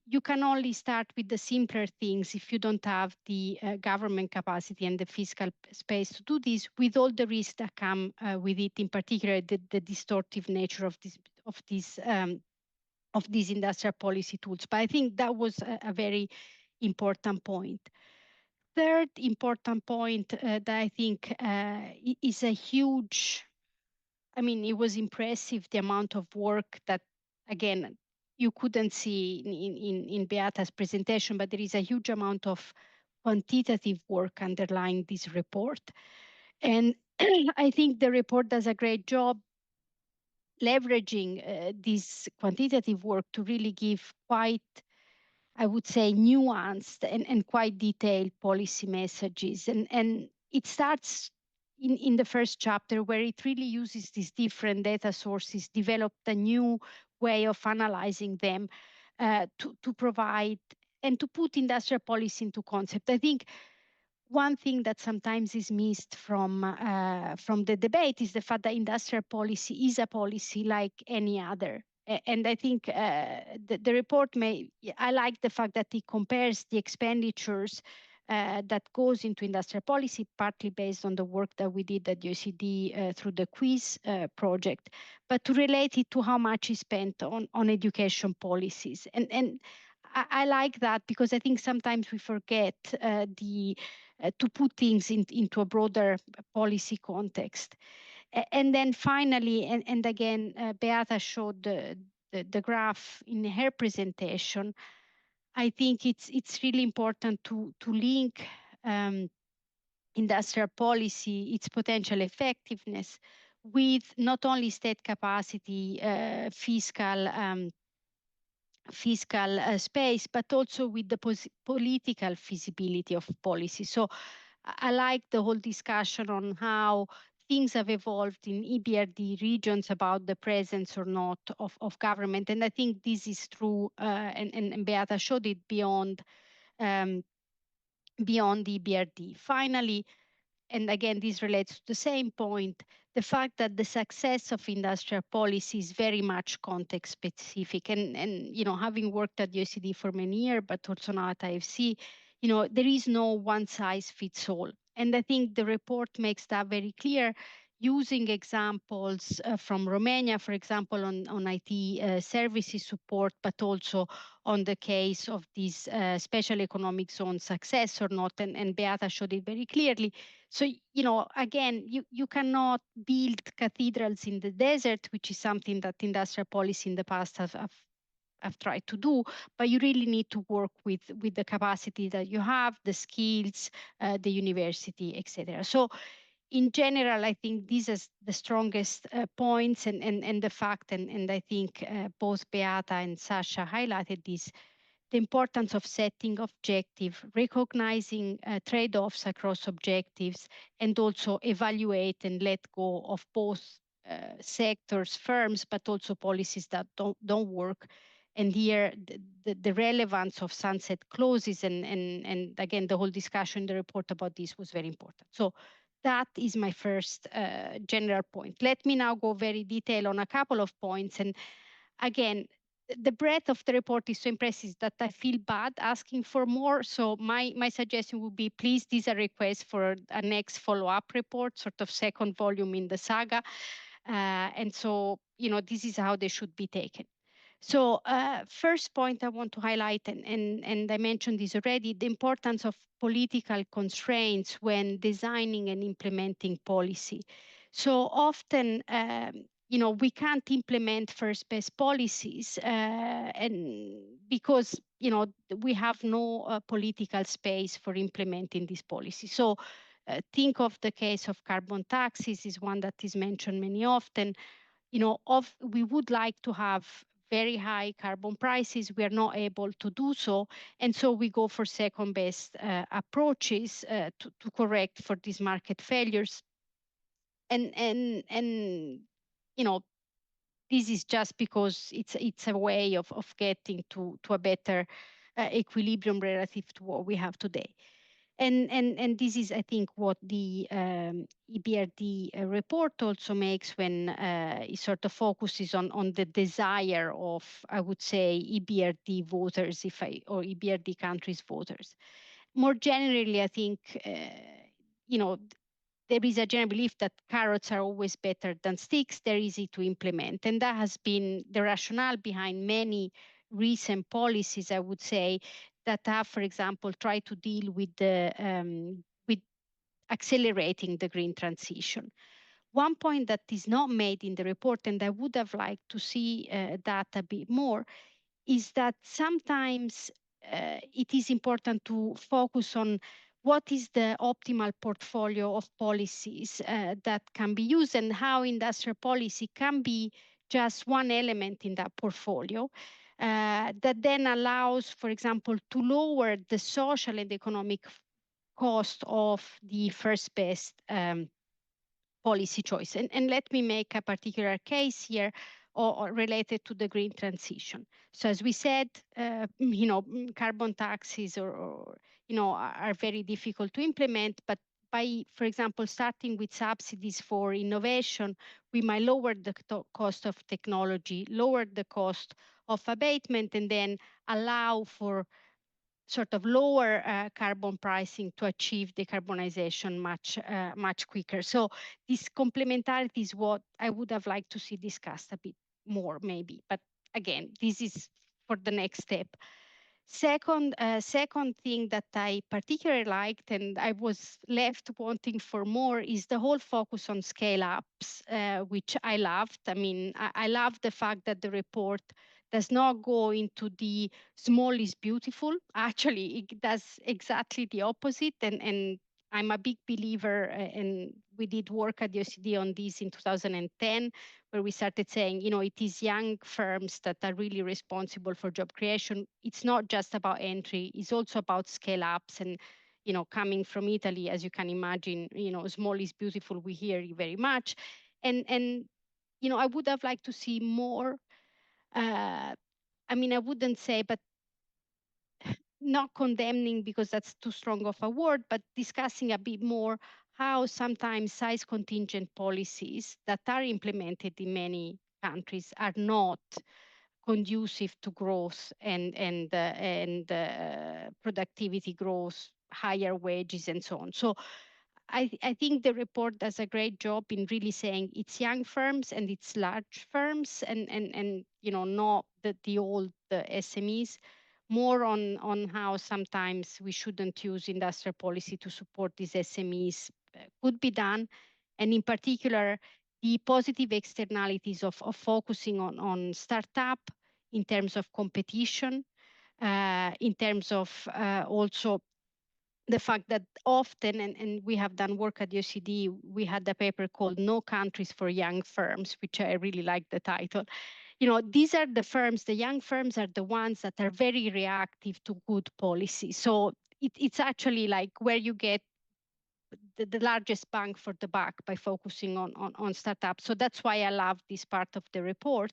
[SPEAKER 4] You can only start with the simpler things if you don't have the government capacity and the fiscal space to do this, with all the risks that come with it, in particular the distortive nature of these industrial policy tools. But I think that was a very important point. Third important point that I think is a huge, it was impressive, the amount of work that, again, you couldn't see in Beata's presentation, but there is a huge amount of quantitative work underlying this report. And I think the report does a great job leveraging this quantitative work to really give quite, I would say, nuanced and quite detailed policy messages. And it starts in the first chapter, where it really uses these different data sources, developed a new way of analyzing them to provide and to put industrial policy into concept. I think one thing that sometimes is missed from the debate is the fact that industrial policy is a policy like any other. And I think the report I like the fact that it compares the expenditures that goes into industrial policy, partly based on the work that we did at the OECD through the quiz project, but to relate it to how much is spent on education policies. And I like that, because I think sometimes we forget the to put things into a broader policy context. And then finally, and again, Beata showed the graph in her presentation. I think it's really important to link industrial policy, its potential effectiveness, with not only state capacity, fiscal space, but also with the political feasibility of policy. So I like the whole discussion on how things have evolved in EBRD regions about the presence or not of government. And I think this is true, and Beata showed it um, beyond EBRD. Finally, and again, this relates to the same point, the fact that the success of industrial policy is very much context specific. And having worked at the OECD for many years, but also now at IFC, there is no one size fits all. And I think the report makes that very clear, using examples from Romania, for example, on IT services support, but also on the case of this special economic zone success or not. And Beata showed it very clearly. So, again, you cannot build cathedrals in the desert, which is something that industrial policy in the past have tried to do, but you really need to work with the capacity that you have, the skills, the university, etc. So in general, I think these are the strongest points, and the fact, and I think both Beata and Sasha highlighted this, the importance of setting objective, recognizing trade-offs across objectives, and also evaluate and let go of both sectors, firms, but also policies that don't work. And here, the relevance of sunset clauses, and again, the whole discussion in the report about this was very important. So that is my first general point. Let me now go very detailed on a couple of points. And again, the breadth of the report is so impressive that I feel bad asking for more. So my suggestion would be, please, these are requests for a next follow-up report, sort of second volume in the saga. And so, this is how they should be taken. So first point I want to highlight, and I mentioned this already, the importance of political constraints when designing and implementing policy. So often, we can't implement first best policies and because, we have no political space for implementing these policies. So think of the case of carbon taxes is one that is mentioned many often. We would like to have very high carbon prices. We are not able to do so. And so we go for second best approaches to correct for these market failures. And this is just because it's a way of getting to a better equilibrium relative to what we have today. And this is, I think, what the EBRD report also makes when it sort of focuses on the desire of, I would say, EBRD voters, or EBRD countries voters. More generally, I think, there is a general belief that carrots are always better than sticks. They're easy to implement. And that has been the rationale behind many recent policies, I would say, that have, for example, tried to deal with with accelerating the green transition. One point that is not made in the report, and I would have liked to see that a bit more, is that sometimes it is important to focus on what is the optimal portfolio of policies that can be used, and how industrial policy can be just one element in that portfolio that then allows, for example, to lower the social and economic cost of the first best policy choice. And let me make a particular case here or related to the green transition. So as we said, carbon taxes are very difficult to implement, but by, for example, starting with subsidies for innovation, we might lower the cost of technology, lower the cost of abatement, and then allow for sort of lower carbon pricing to achieve decarbonization much quicker. So this complementarity is what I would have liked to see discussed a bit more, maybe. But again, this is for the next step. Second thing that I particularly liked and I was left wanting for more is the whole focus on scale ups, which I loved. I mean, I love the fact that the report does not go into the small is beautiful. Actually, it does exactly the opposite. And I'm a big believer, and we did work at the OCD on this in 2010, where we started saying, it is young firms that are really responsible for job creation. It's not just about entry, it's also about scale ups. And, coming from Italy, as you can imagine, small is beautiful, we hear very much. And I would have liked to see more. I mean, I wouldn't say, but not condemning because that's too strong of a word, but discussing a bit more how sometimes size contingent policies that are implemented in many countries are not conducive to growth and productivity growth, higher wages, and so on. So I think the report does a great job in really saying it's young firms and it's large firms and not the old SMEs, more on how sometimes we shouldn't use industrial policy to support these SMEs could be done. And in particular, the positive externalities of focusing on startup in terms of competition, in terms of also the fact that often, and we have done work at the OECD, we had a paper called No Countries for Young Firms, which I really like the title. These are the firms, the young firms are the ones that are very reactive to good policy. So it's actually like where you get the largest bang for the buck by focusing on startups. So that's why I love this part of the report.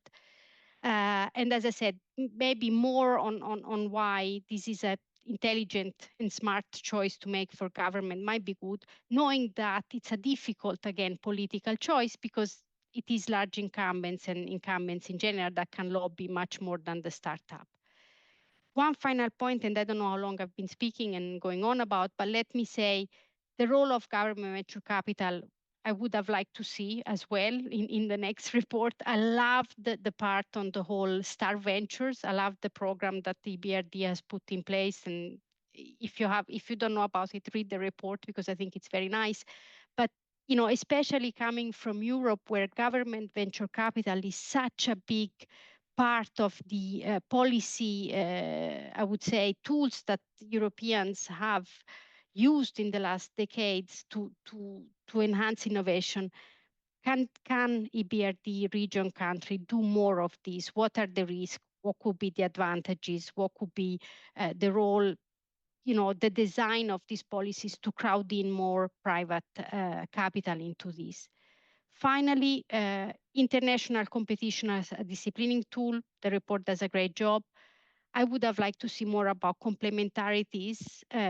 [SPEAKER 4] And as I said, maybe more on why this is an intelligent and smart choice to make for government might be good, knowing that it's a difficult, again, political choice because it is large incumbents and incumbents in general that can lobby much more than the startup. One final point, and I don't know how long I've been speaking and going on about, but let me say the role of government venture capital, I would have liked to see as well in the next report. I love the part on the whole Star Ventures. I love the program that the EBRD has put in place. And if you don't know about it, read the report because I think it's very nice. But especially coming from Europe, where government venture capital is such a big part of the policy, I would say, tools that Europeans have used in the last decades to enhance innovation. Can EBRD region country do more of this? What are the risks? What could be the advantages? What could be the role, the design of these policies to crowd in more private capital into this? Finally, international competition as a disciplining tool. The report does a great job. I would have liked to see more about complementarities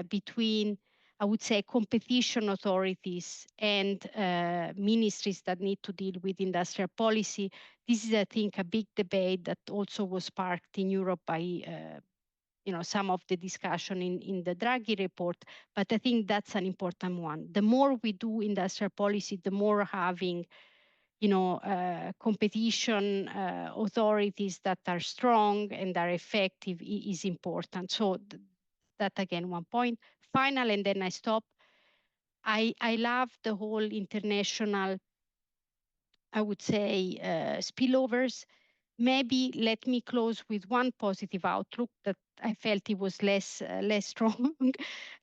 [SPEAKER 4] between, I would say, competition authorities and ministries that need to deal with industrial policy. This is, I think, a big debate that also was sparked in Europe by some of the discussion in the Draghi report, but I think that's an important one. The more we do industrial policy, the more having competition authorities that are strong and are effective is important. So that again, one point. Final, and then I stop. I love the whole international, I would say, spillovers. Maybe let me close with one positive outlook that I felt it was less strong,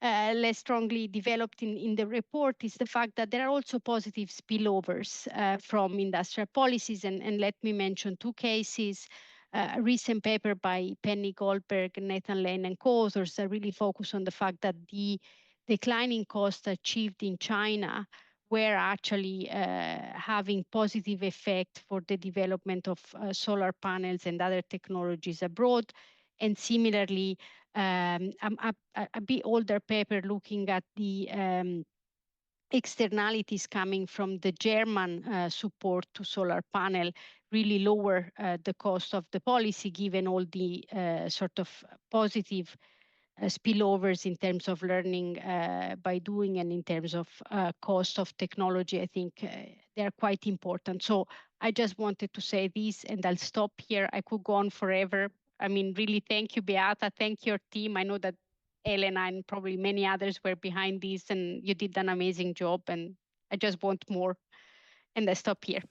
[SPEAKER 4] less strongly developed in the report, is the fact that there are also positive spillovers from industrial policies. And let me mention two cases. A recent paper by Penny Goldberg, Nathan Lane, and co-authors that really focus on the fact that the declining costs achieved in China were actually having positive effect for the development of solar panels and other technologies abroad. And similarly, a bit older paper looking at the externalities coming from the German support to solar panel really lower the cost of the policy, given all the sort of positive spillovers in terms of learning by doing and in terms of cost of technology. I think they are quite important. So I just wanted to say this, and I'll stop here. I could go on forever. I mean, really, thank you, Beata. Thank your team. I know that Elena and probably many others were behind this, and you did an amazing job. And I just want more. And I stop here.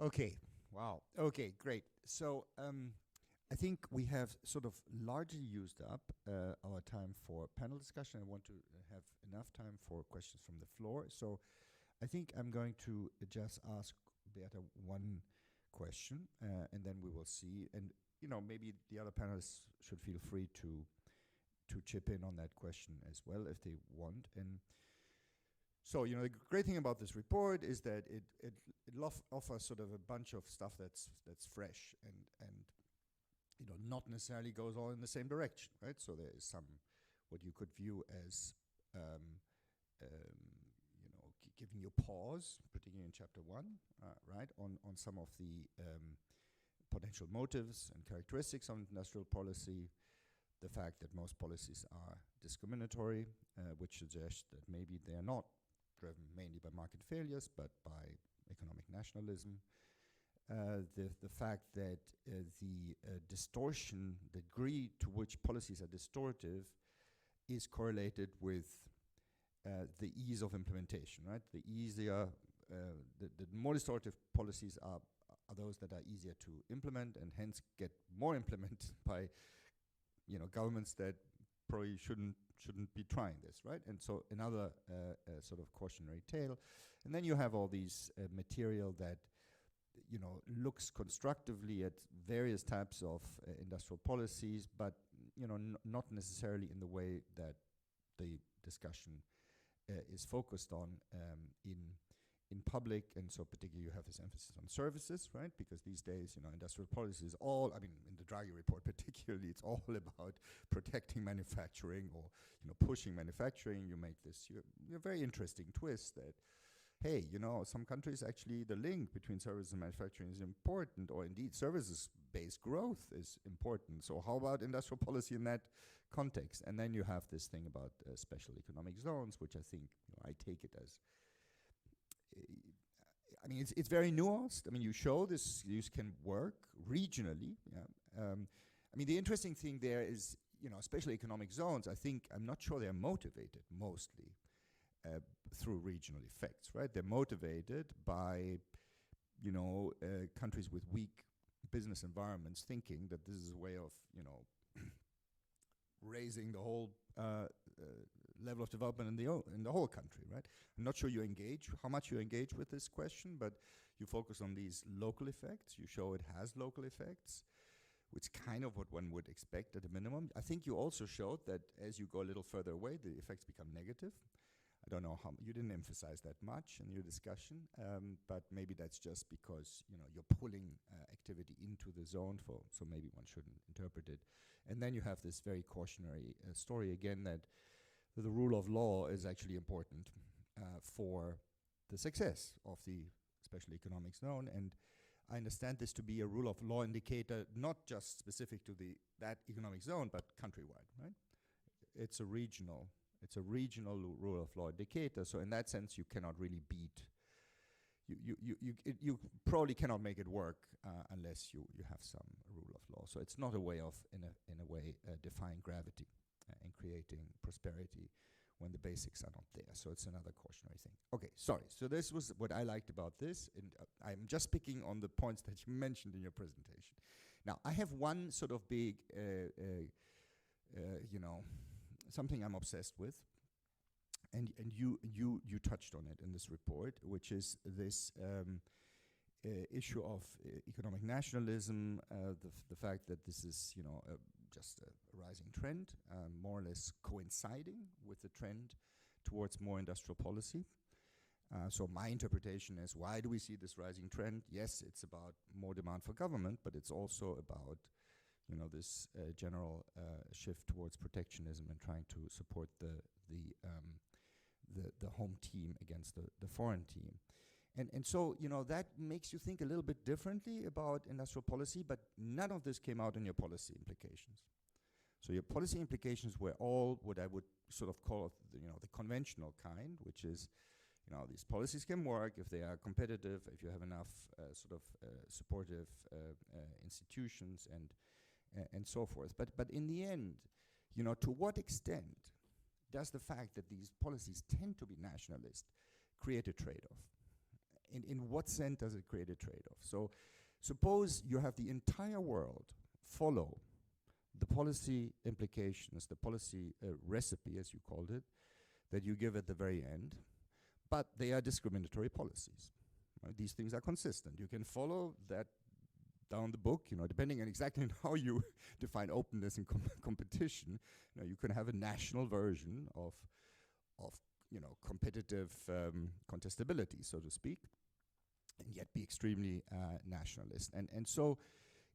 [SPEAKER 1] Okay. Wow. Okay, great. So I think we have sort of largely used up our time for panel discussion. I want to have enough time for questions from the floor. So I think I'm going to just ask Beata one question, and then we will see. And maybe the other panelists should feel free to chip in on that question as well if they want. And so, the great thing about this report is that it offers sort of a bunch of stuff that's fresh and not necessarily goes all in the same direction, right? So there is some what you could view as giving you pause, particularly in chapter 1, right, on some of the potential motives and characteristics of industrial policy, the fact that most policies are discriminatory, which suggests that maybe they are not driven mainly by market failures, but by economic nationalism. The fact that the distortion, the degree to which policies are distortive, is correlated with the ease of implementation, right? The easier, the more distortive policies are those that are easier to implement and hence get more implemented by, governments that probably shouldn't be trying this, right? And so another sort of cautionary tale. And then you have all these material that, looks constructively at various types of industrial policies, but, not necessarily in the way that the discussion is focused on in public. And so particularly you have this emphasis on services, right? Because these days, industrial policy is all, I mean, in the Draghi report particularly, it's all about protecting manufacturing or, pushing manufacturing. You make this very interesting twist that, hey, some countries actually, the link between services and manufacturing is important, or indeed services-based growth is important. So how about industrial policy in that context? And then you have this thing about special economic zones, which I think, I take it as, I mean, it's very nuanced. I mean, you show this can work regionally. Yeah. I mean, the interesting thing there is, special economic zones, I'm not sure they're motivated mostly through regional effects, right? They're motivated by, countries with weak business environments thinking that this is a way of, raising the whole level of development in the whole country, right? I'm not sure how much you engage with this question, but you focus on these local effects. You show it has local effects, which kind of what one would expect at a minimum. I think you also showed that as you go a little further away, the effects become negative. I don't know how you didn't emphasize that much in your discussion, but maybe that's just because you're pulling activity into the zone, so maybe one shouldn't interpret it. And then you have this very cautionary story again that the rule of law is actually important for the success of the special economic zone. And I understand this to be a rule of law indicator, not just specific to that economic zone, but countrywide, right? It's a regional rule of law indicator. So in that sense, you cannot really beat. You probably cannot make it work unless you have some rule of law. So it's not a way of, in a way, defying gravity and creating prosperity when the basics are not there. So it's another cautionary thing. Okay, sorry. So this was what I liked about this, and I'm just picking on the points that you mentioned in your presentation. Now, I have one sort of big, something I'm obsessed with, and you touched on it in this report, which is this issue of economic nationalism, the fact that this is just a rising trend, more or less coinciding with the trend towards more industrial policy. So my interpretation is, why do we see this rising trend? Yes, it's about more demand for government, but it's also about this general shift towards protectionism and trying to support the home team against the foreign team. And so, that makes you think a little bit differently about industrial policy, but none of this came out in your policy implications. So your policy implications were all what I would sort of call, the conventional kind, which is, these policies can work if they are competitive, if you have enough supportive institutions and so forth. But in the end, to what extent does the fact that these policies tend to be nationalist create a trade-off? In what sense does it create a trade-off? So suppose you have the entire world follow the policy implications, the policy recipe, as you called it, that you give at the very end, but they are discriminatory policies. These things are consistent. You can follow that down the book, depending on exactly on how you define openness and competition. You can have a national version of competitive contestability, so to speak, and yet be extremely nationalist. And so,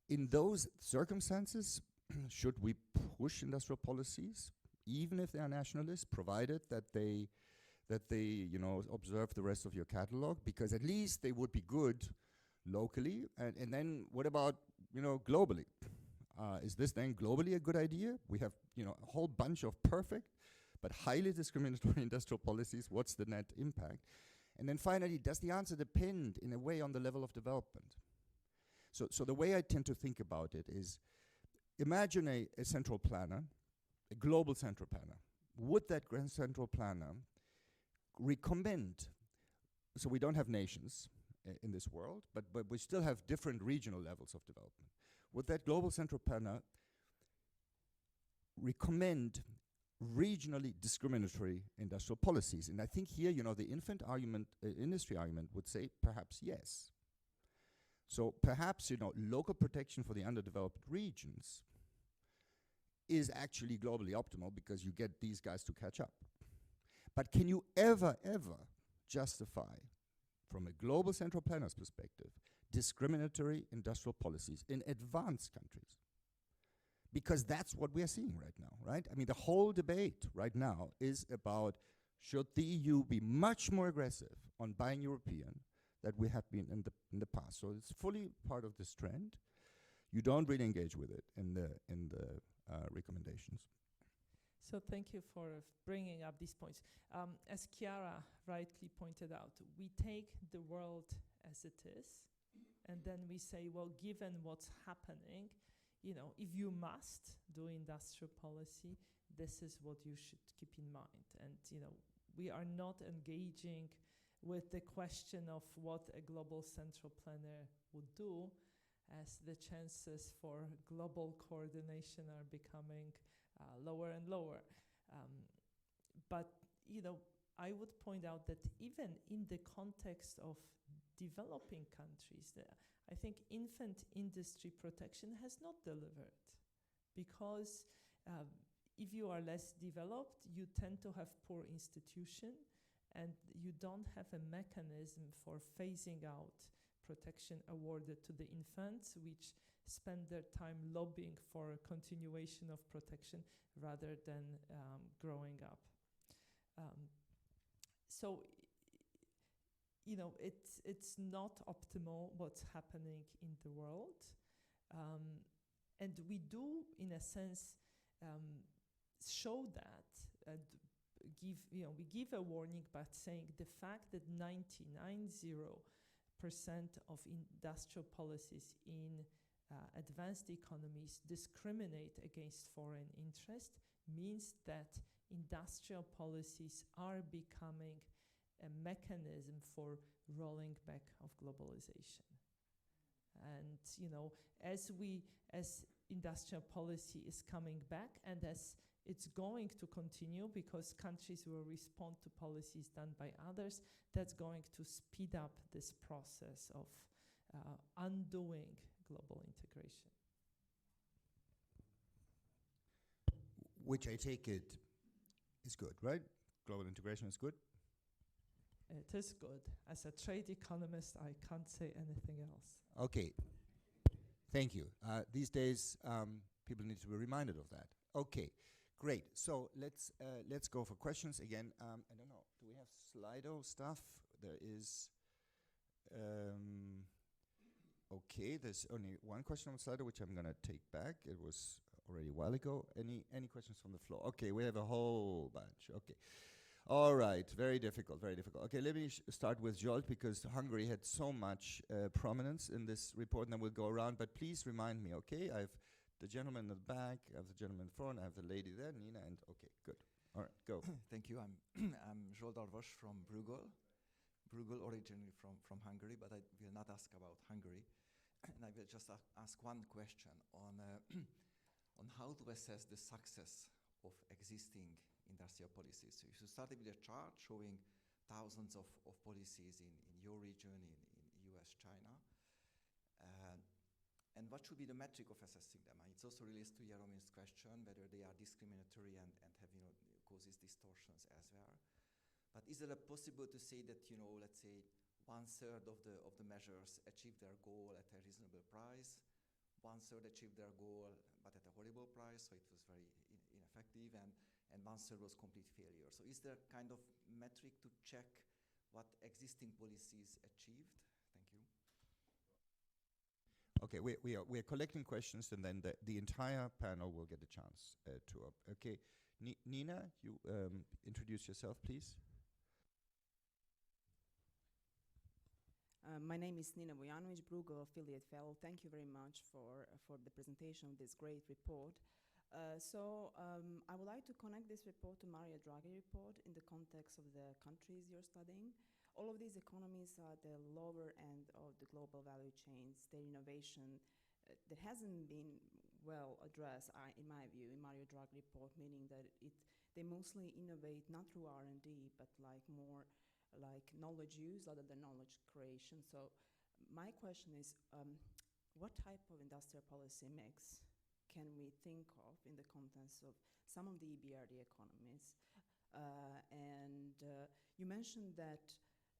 [SPEAKER 1] in those circumstances, should we push industrial policies, even if they are nationalist, provided that they observe the rest of your catalog, because at least they would be good locally, and then what about globally? Is this then globally a good idea? We have a whole bunch of perfect but highly discriminatory industrial policies. What's the net impact? And then finally, does the answer depend in a way on the level of development? So the way I tend to think about it is, imagine a central planner, a global central planner. Would that grand central planner recommend, so we don't have nations in this world, but we still have different regional levels of development. Would that global central planner recommend regionally discriminatory industrial policies? And I think here, the infant argument, industry argument would say perhaps yes. So perhaps, local protection for the underdeveloped regions is actually globally optimal because you get these guys to catch up. But can you ever justify, from a global central planner's perspective, discriminatory industrial policies in advanced countries? Because that's what we are seeing right now, right? I mean, the whole debate right now is about, should the EU be much more aggressive on buying European than we have been in the past? So it's fully part of this trend. You don't really engage with it in the recommendations.
[SPEAKER 2] So thank you for bringing up these points. As Chiara rightly pointed out, we take the world as it is, and then we say, well, given what's happening, if you must do industrial policy, this is what you should keep in mind. And, we are not engaging with the question of what a global central planner would do, as the chances for global coordination are becoming lower and lower. But, I would point out that even in the context of developing countries, I think infant industry protection has not delivered, because if you are less developed, you tend to have poor institution, and you don't have a mechanism for phasing out protection awarded to the infants, which spend their time lobbying for a continuation of protection rather than growing up. So, it's not optimal what's happening in the world. And we do, in a sense, show that and we give a warning by saying the fact that 99.0% of industrial policies in advanced economies discriminate against foreign interest means that industrial policies are becoming a mechanism for rolling back of globalization. And, as industrial policy is coming back, and as it's going to continue because countries will respond to policies done by others, that's going to speed up this process of undoing global integration.
[SPEAKER 1] Which I take it is good, right? Global integration is good?
[SPEAKER 2] It is good. As a trade economist, I can't say anything else.
[SPEAKER 1] Okay. Thank you. These days, people need to be reminded of that. Okay, great. So let's go for questions again. I don't know. Do we have Slido stuff? There is. Okay, there's only one question on Slido, which I'm gonna take back. It was already a while ago. Any questions from the floor? Okay, we have a whole bunch. Okay. All right, very difficult, very difficult. Okay, let me start with Zsolt, because Hungary had so much prominence in this report, and then we'll go around. But please remind me, okay? I have the gentleman in the back, I have the gentleman in front, I have the lady there, Nina, and okay, good. All right, go.
[SPEAKER 5] Thank you. I'm I'm Zsolt Darvas from Bruegel. Bruegel originally from Hungary, but I will not ask about Hungary. And I will just ask one question on on how to assess the success of existing industrial policies. So you started with a chart showing thousands of policies in your region, in US, China. And what should be the metric of assessing them? It also relates to Jaromir's question, whether they are discriminatory and have, causes distortions as well. But is it possible to say that, let's say 1/3 of the measures achieve their goal at a reasonable price, 1/3 achieved their goal but at a horrible price, so it was very ineffective, and 1/3 was complete failure. So is there kind of metric to check what existing policies achieved? Thank you.
[SPEAKER 1] Okay, we are collecting questions, and then the entire panel will get a chance to. Okay, Nina, you introduce yourself, please.
[SPEAKER 6] My name is Nina Vujanovic, Bruegel Affiliate Fellow. Thank you very much for the presentation of this great report. I would like to connect this report to Mario Draghi report in the context of the countries you're studying. All of these economies are at the lower end of the global value chains. Their innovation that hasn't been well addressed, in my view, in Mario Draghi report, meaning that they mostly innovate not through R&D, but more like knowledge use other than knowledge creation. So my question is, what type of industrial policy mix can we think of in the context of some of the EBRD economies? You mentioned that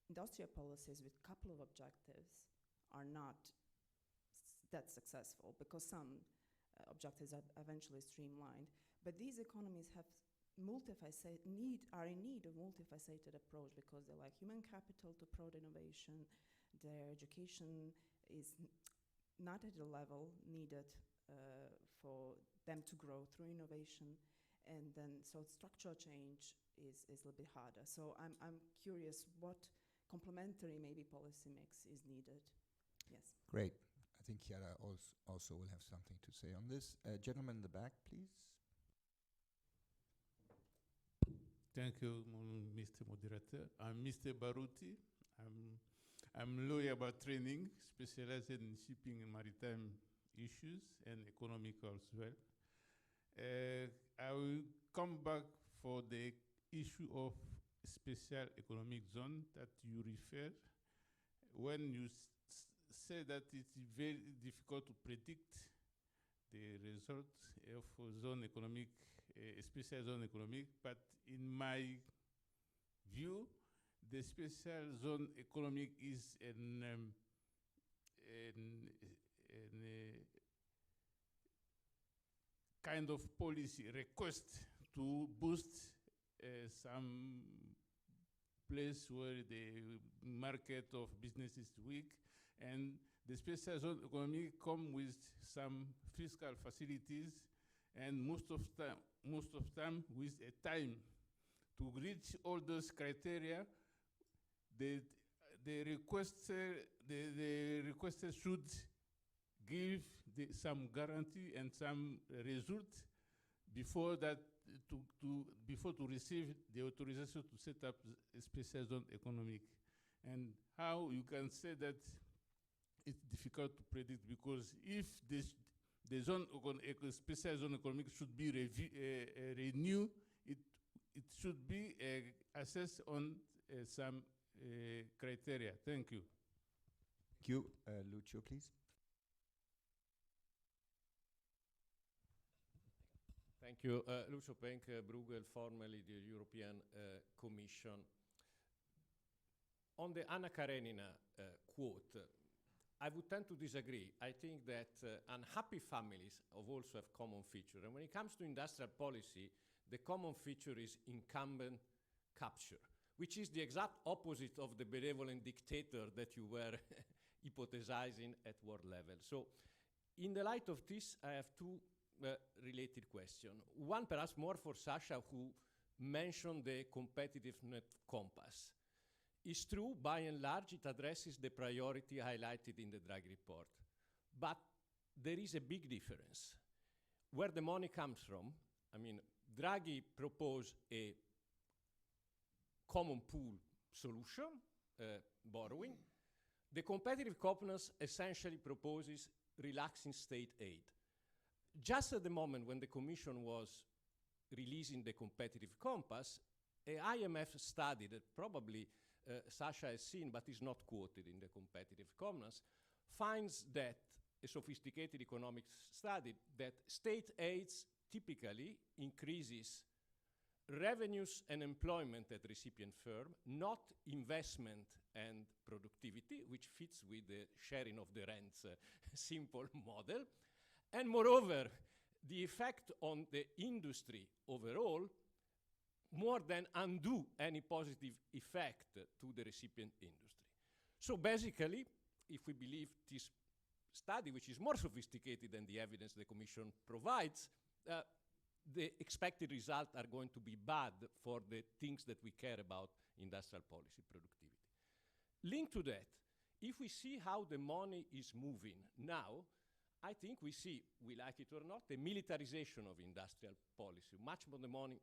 [SPEAKER 6] industrial policies with a couple of objectives are not that successful because some objectives are eventually streamlined. But these economies are in need of multifaceted approach because they like human capital to promote innovation. Their education is not at the level needed for them to grow through innovation, and then so structural change is a little bit harder. So I'm curious what complementary maybe policy mix is needed. Yes.
[SPEAKER 1] Great. I think Chiara also will have something to say on this. Gentleman in the back, please.
[SPEAKER 7] Thank you, Mr. Moderator. I'm Mr. Baruti. I'm lawyer by training, specialized in shipping and maritime issues and economical as well. I will come back for the issue of special economic zone that you referred. When you say that it's very difficult to predict the result of zone economic, special zone economic, but in my view, the special zone economic is an kind of policy request to boost some place where the market of business is weak, and the special zone economy come with some fiscal facilities, and most of time with a time to reach all those criteria. The requester should give some guarantee and some result before that before to receive the authorization to set up a special zone economic. And how you can say that it's difficult to predict, because if the special zone economic should be renewed, it should be assessed on some criteria. Thank you.
[SPEAKER 1] Thank you. Lucio, please.
[SPEAKER 8] Thank you. Lucio Penck, Bruegel, formerly the European Commission. On the Anna Karenina quote, I would tend to disagree. I think that unhappy families also have common feature. And when it comes to industrial policy, the common feature is incumbent capture, which is the exact opposite of the benevolent dictator that you were hypothesizing at world level. So in the light of this, I have two related questions. One perhaps more for Sasha, who mentioned the competitiveness compass. It's true, by and large, it addresses the priority highlighted in the Draghi report. But there is a big difference. where the money comes from. I mean, Draghi proposed a common pool solution, borrowing. The competitive covenants essentially proposes relaxing state aid. Just at the moment when the Commission was releasing the competitive compass, a IMF study that probably Sasha has seen but is not quoted in the competitive covenants finds that, a sophisticated economic study, that state aids typically increases revenues and employment at recipient firm, not investment and productivity, which fits with the sharing of the rents simple model. And moreover, the effect on the industry overall more than undo any positive effect to the recipient industry. So basically, if we believe this study, which is more sophisticated than the evidence the Commission provides, the expected results are going to be bad for the things that we care about, industrial policy, productivity. Linked to that, if we see how the money is moving now, I think we see, we like it or not, the militarization of industrial policy, much more the money,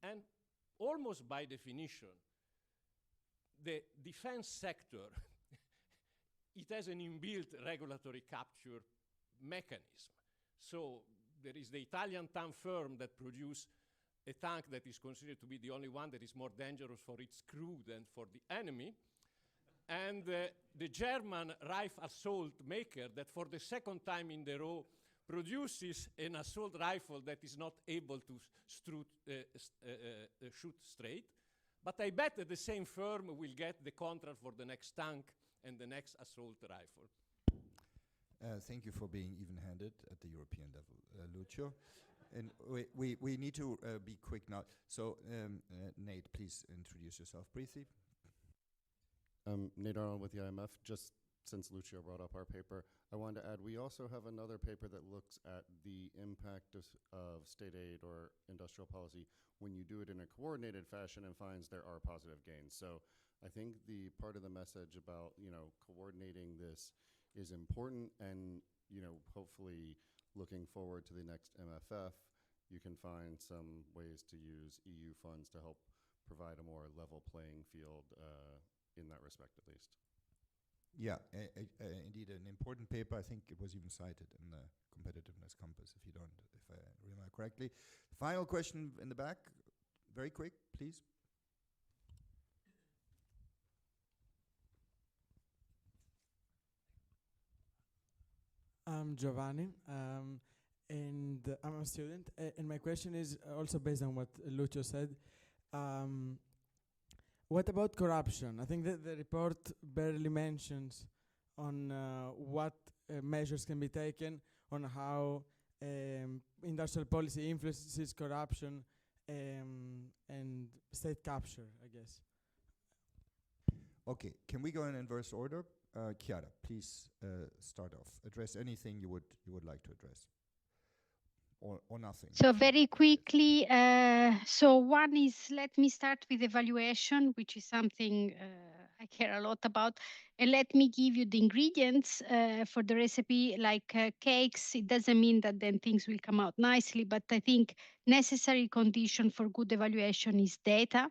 [SPEAKER 8] and almost by definition, the defense sector, it has an inbuilt regulatory capture mechanism. So there is the Italian tank firm that produces a tank that is considered to be the only one that is more dangerous for its crew than for the enemy. And the German rifle assault maker that for the second time in the row produces an assault rifle that is not able to shoot straight. But I bet that the same firm will get the contract for the next tank and the next assault rifle.
[SPEAKER 1] Thank you for being even-handed at the European level, Lucio. And we need to be quick now. So, Nate, please introduce yourself briefly.
[SPEAKER 9] Nate Arnold with the IMF. Just since Lucio brought up our paper, I wanted to add we also have another paper that looks at the impact of state aid or industrial policy when you do it in a coordinated fashion and finds there are positive gains. So I think the part of the message about, coordinating this is important, and, hopefully looking forward to the next MFF, you can find some ways to use EU funds to help provide a more level playing field in that respect, at least.
[SPEAKER 1] Yeah, indeed, an important paper. I think it was even cited in the competitiveness compass, if I remember correctly. Final question in the back, very quick, please.
[SPEAKER 10] I'm Giovanni, and I'm a student. And my question is also based on what Lucio said. What about corruption? I think that the report barely mentions on what measures can be taken on how industrial policy influences corruption and state capture, I guess.
[SPEAKER 1] Okay, can we go in inverse order? Chiara, please start off. Address anything you would like to address, or nothing.
[SPEAKER 4] So very quickly, so one is, let me start with evaluation, which is something I care a lot about. And let me give you the ingredients for the recipe, like cakes. It doesn't mean that then things will come out nicely, but I think necessary condition for good evaluation is data.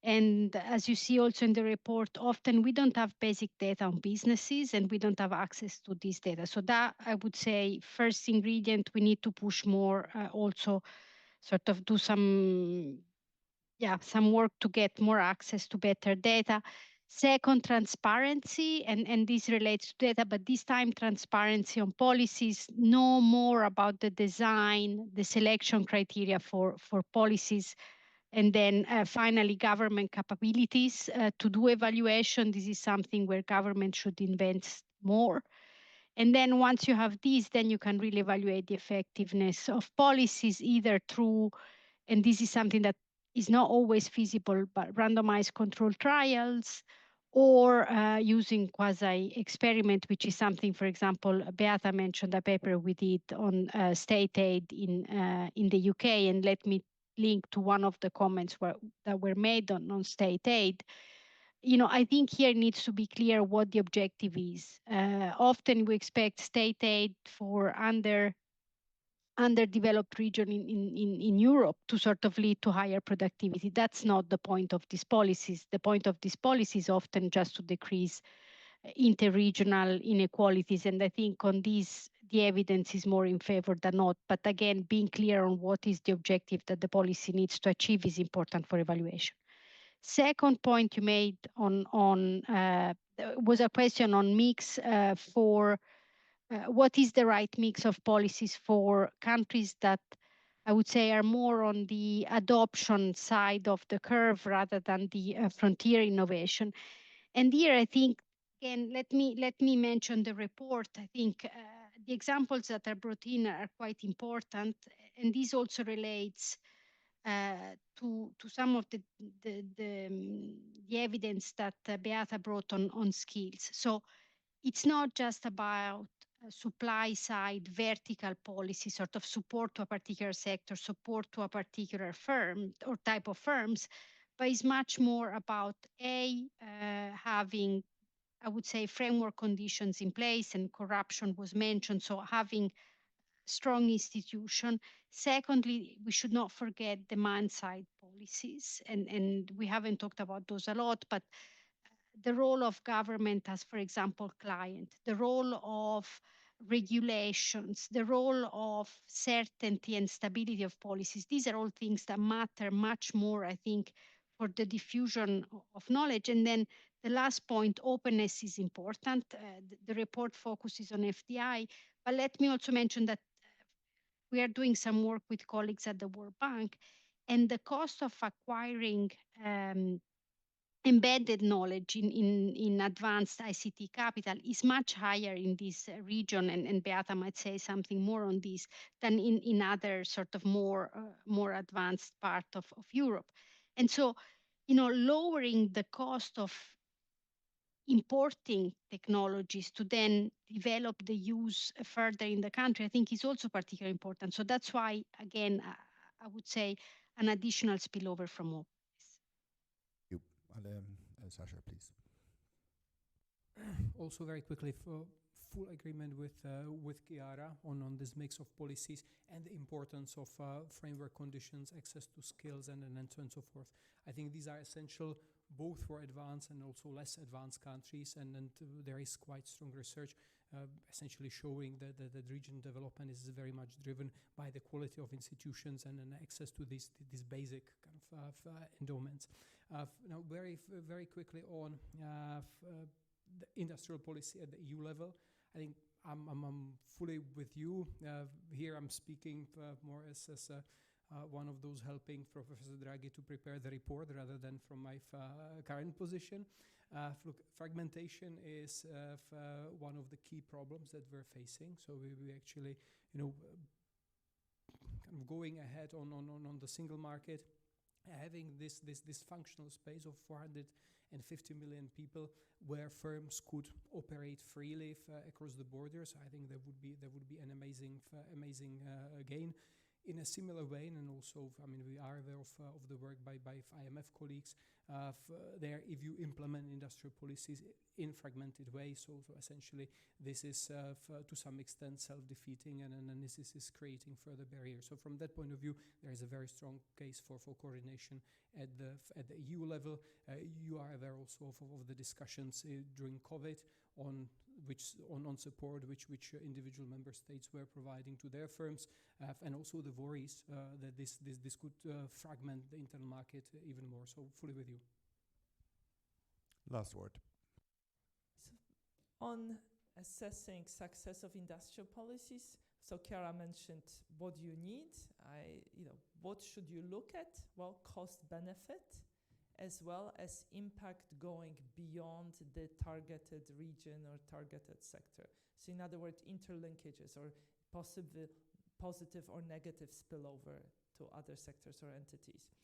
[SPEAKER 4] And as you see also in the report, often we don't have basic data on businesses and we don't have access to this data. So that, I would say, first ingredient, we need to push more, also sort of do some work to get more access to better data. Second, transparency, and this relates to data, but this time transparency on policies, know more about the design, the selection criteria for policies. And then finally, government capabilities to do evaluation. This is something where government should invest more. And then once you have these, then you can really evaluate the effectiveness of policies, either through, and this is something that is not always feasible, but randomized control trials, or using quasi-experiment, which is something, for example, Beata mentioned a paper we did on state aid in the UK, and let me link to one of the comments that were made on state aid. I think here it needs to be clear what the objective is. Often we expect state aid for under underdeveloped region in Europe to sort of lead to higher productivity. That's not the point of these policies. The point of these policies is often just to decrease interregional inequalities. And I think on these, the evidence is more in favor than not. But again, being clear on what is the objective that the policy needs to achieve is important for evaluation. Second point you made was a question on mix for what is the right mix of policies for countries that I would say are more on the adoption side of the curve rather than the frontier innovation. And here I think, again, let me mention the report. I think the examples that are brought in are quite important, and this also relates to some of the evidence that Beata brought on skills. So it's not just about supply side vertical policy, sort of support to a particular sector, support to a particular firm or type of firms, but it's much more about having, I would say, framework conditions in place, and corruption was mentioned, so having strong institution. Secondly, we should not forget demand side policies, and we haven't talked about those a lot, but the role of government as, for example, client, the role of regulations, the role of certainty and stability of policies. These are all things that matter much more, I think, for the diffusion of knowledge. And then the last point, openness is important. The report focuses on FDI, but let me also mention that we are doing some work with colleagues at the World Bank, and the cost of acquiring embedded knowledge in advanced ICT capital is much higher in this region, and Beata might say something more on this, than in other sort of more advanced part of Europe. And so, lowering the cost of importing technologies to then develop the use further in the country, I think is also particularly important. So that's why, again, I would say an additional spillover from all.
[SPEAKER 1] Sasha, please.
[SPEAKER 3] Also, very quickly, for full agreement with Chiara on this mix of policies and the importance of framework conditions, access to skills, and so on and so forth. I think these are essential both for advanced and also less advanced countries, and there is quite strong research essentially showing that region development is very much driven by the quality of institutions and access to these basic kind of endowments. Now, very quickly on the industrial policy at the EU level, I think I'm fully with you. Here I'm speaking more as one of those helping Professor Draghi to prepare the report rather than from my current position. Look, fragmentation is one of the key problems that we're facing. So we actually, kind of going ahead on the single market, having this functional space of 450 million people where firms could operate freely across the borders. I think that would be an amazing gain. In a similar vein, and also, I mean, we are aware of the work by IMF colleagues there. If you implement industrial policies in fragmented ways, so essentially this is to some extent self-defeating, and this is creating further barriers. So from that point of view, there is a very strong case for coordination at the EU level. You are aware also of the discussions during COVID on support which individual member states were providing to their firms, and also the worries that this could fragment the internal market even more. So fully with you.
[SPEAKER 1] Last word.
[SPEAKER 2] So on assessing success of industrial policies, so Chiara mentioned what you need. What should you look at? Well, cost benefit, as well as impact going beyond the targeted region or targeted sector. So in other words, interlinkages or possible positive or negative spillover to other sectors or entities.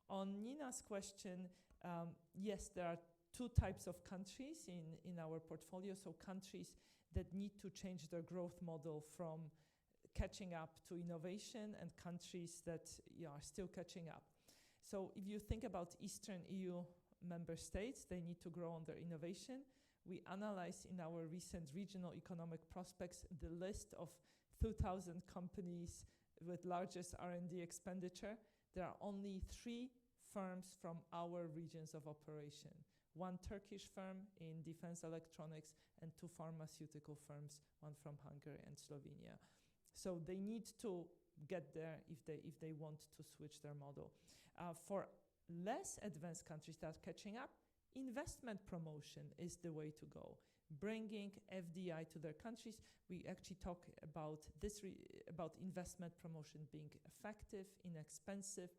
[SPEAKER 2] On Nina's question, yes, there are two types of countries in our portfolio. So countries that need to change their growth model from catching up to innovation, and countries that are still catching up. So if you think about Eastern EU member states, they need to grow on their innovation. We analyze in our recent regional economic prospects the list of 2,000 companies with largest R&D expenditure, there are only 3 firms from our regions of operation. 1 Turkish firm in defense electronics and 2 pharmaceutical firms, 1 from Hungary and Slovenia. So they need to get there if they want to switch their model. For less advanced countries that are catching up, investment promotion is the way to go. Bringing FDI to their countries. We actually talk about this, about investment promotion being effective, inexpensive,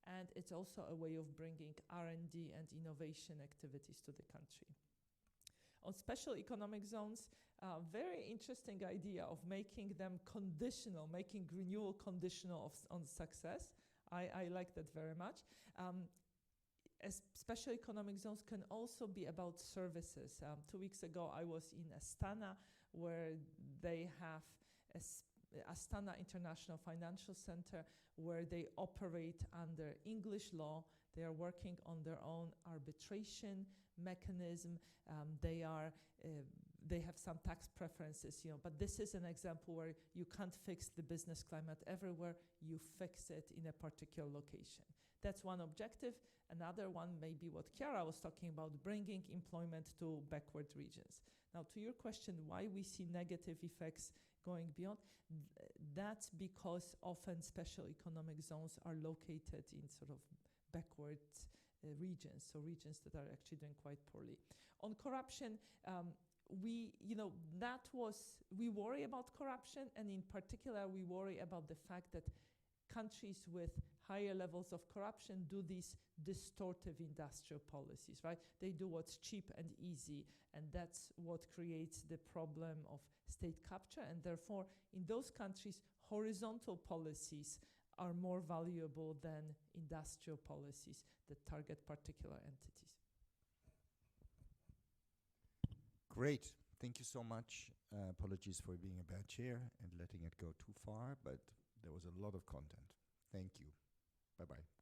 [SPEAKER 2] and it's also a way of bringing R&D and innovation activities to the country. On special economic zones, very interesting idea of making them conditional, making renewal conditional on success. I like that very much. As special economic zones can also be about services. 2 weeks ago, I was in Astana, where they have Astana International Financial Center, where they operate under English law. They are working on their own arbitration mechanism. They have some tax preferences, but this is an example where you can't fix the business climate everywhere. You fix it in a particular location. That's one objective. Another one may be what Chiara was talking about, bringing employment to backward regions. Now, to your question, why we see negative effects going beyond, that's because often special economic zones are located in sort of backward regions, so regions that are actually doing quite poorly. On corruption, we worry about corruption, and in particular, we worry about the fact that countries with higher levels of corruption do these distortive industrial policies, right? They do what's cheap and easy, and that's what creates the problem of state capture, and therefore, in those countries, horizontal policies are more valuable than industrial policies that target particular entities.
[SPEAKER 1] Great. Thank you so much. Apologies for being a bad chair and letting it go too far, but there was a lot of content. Thank you. Bye-bye.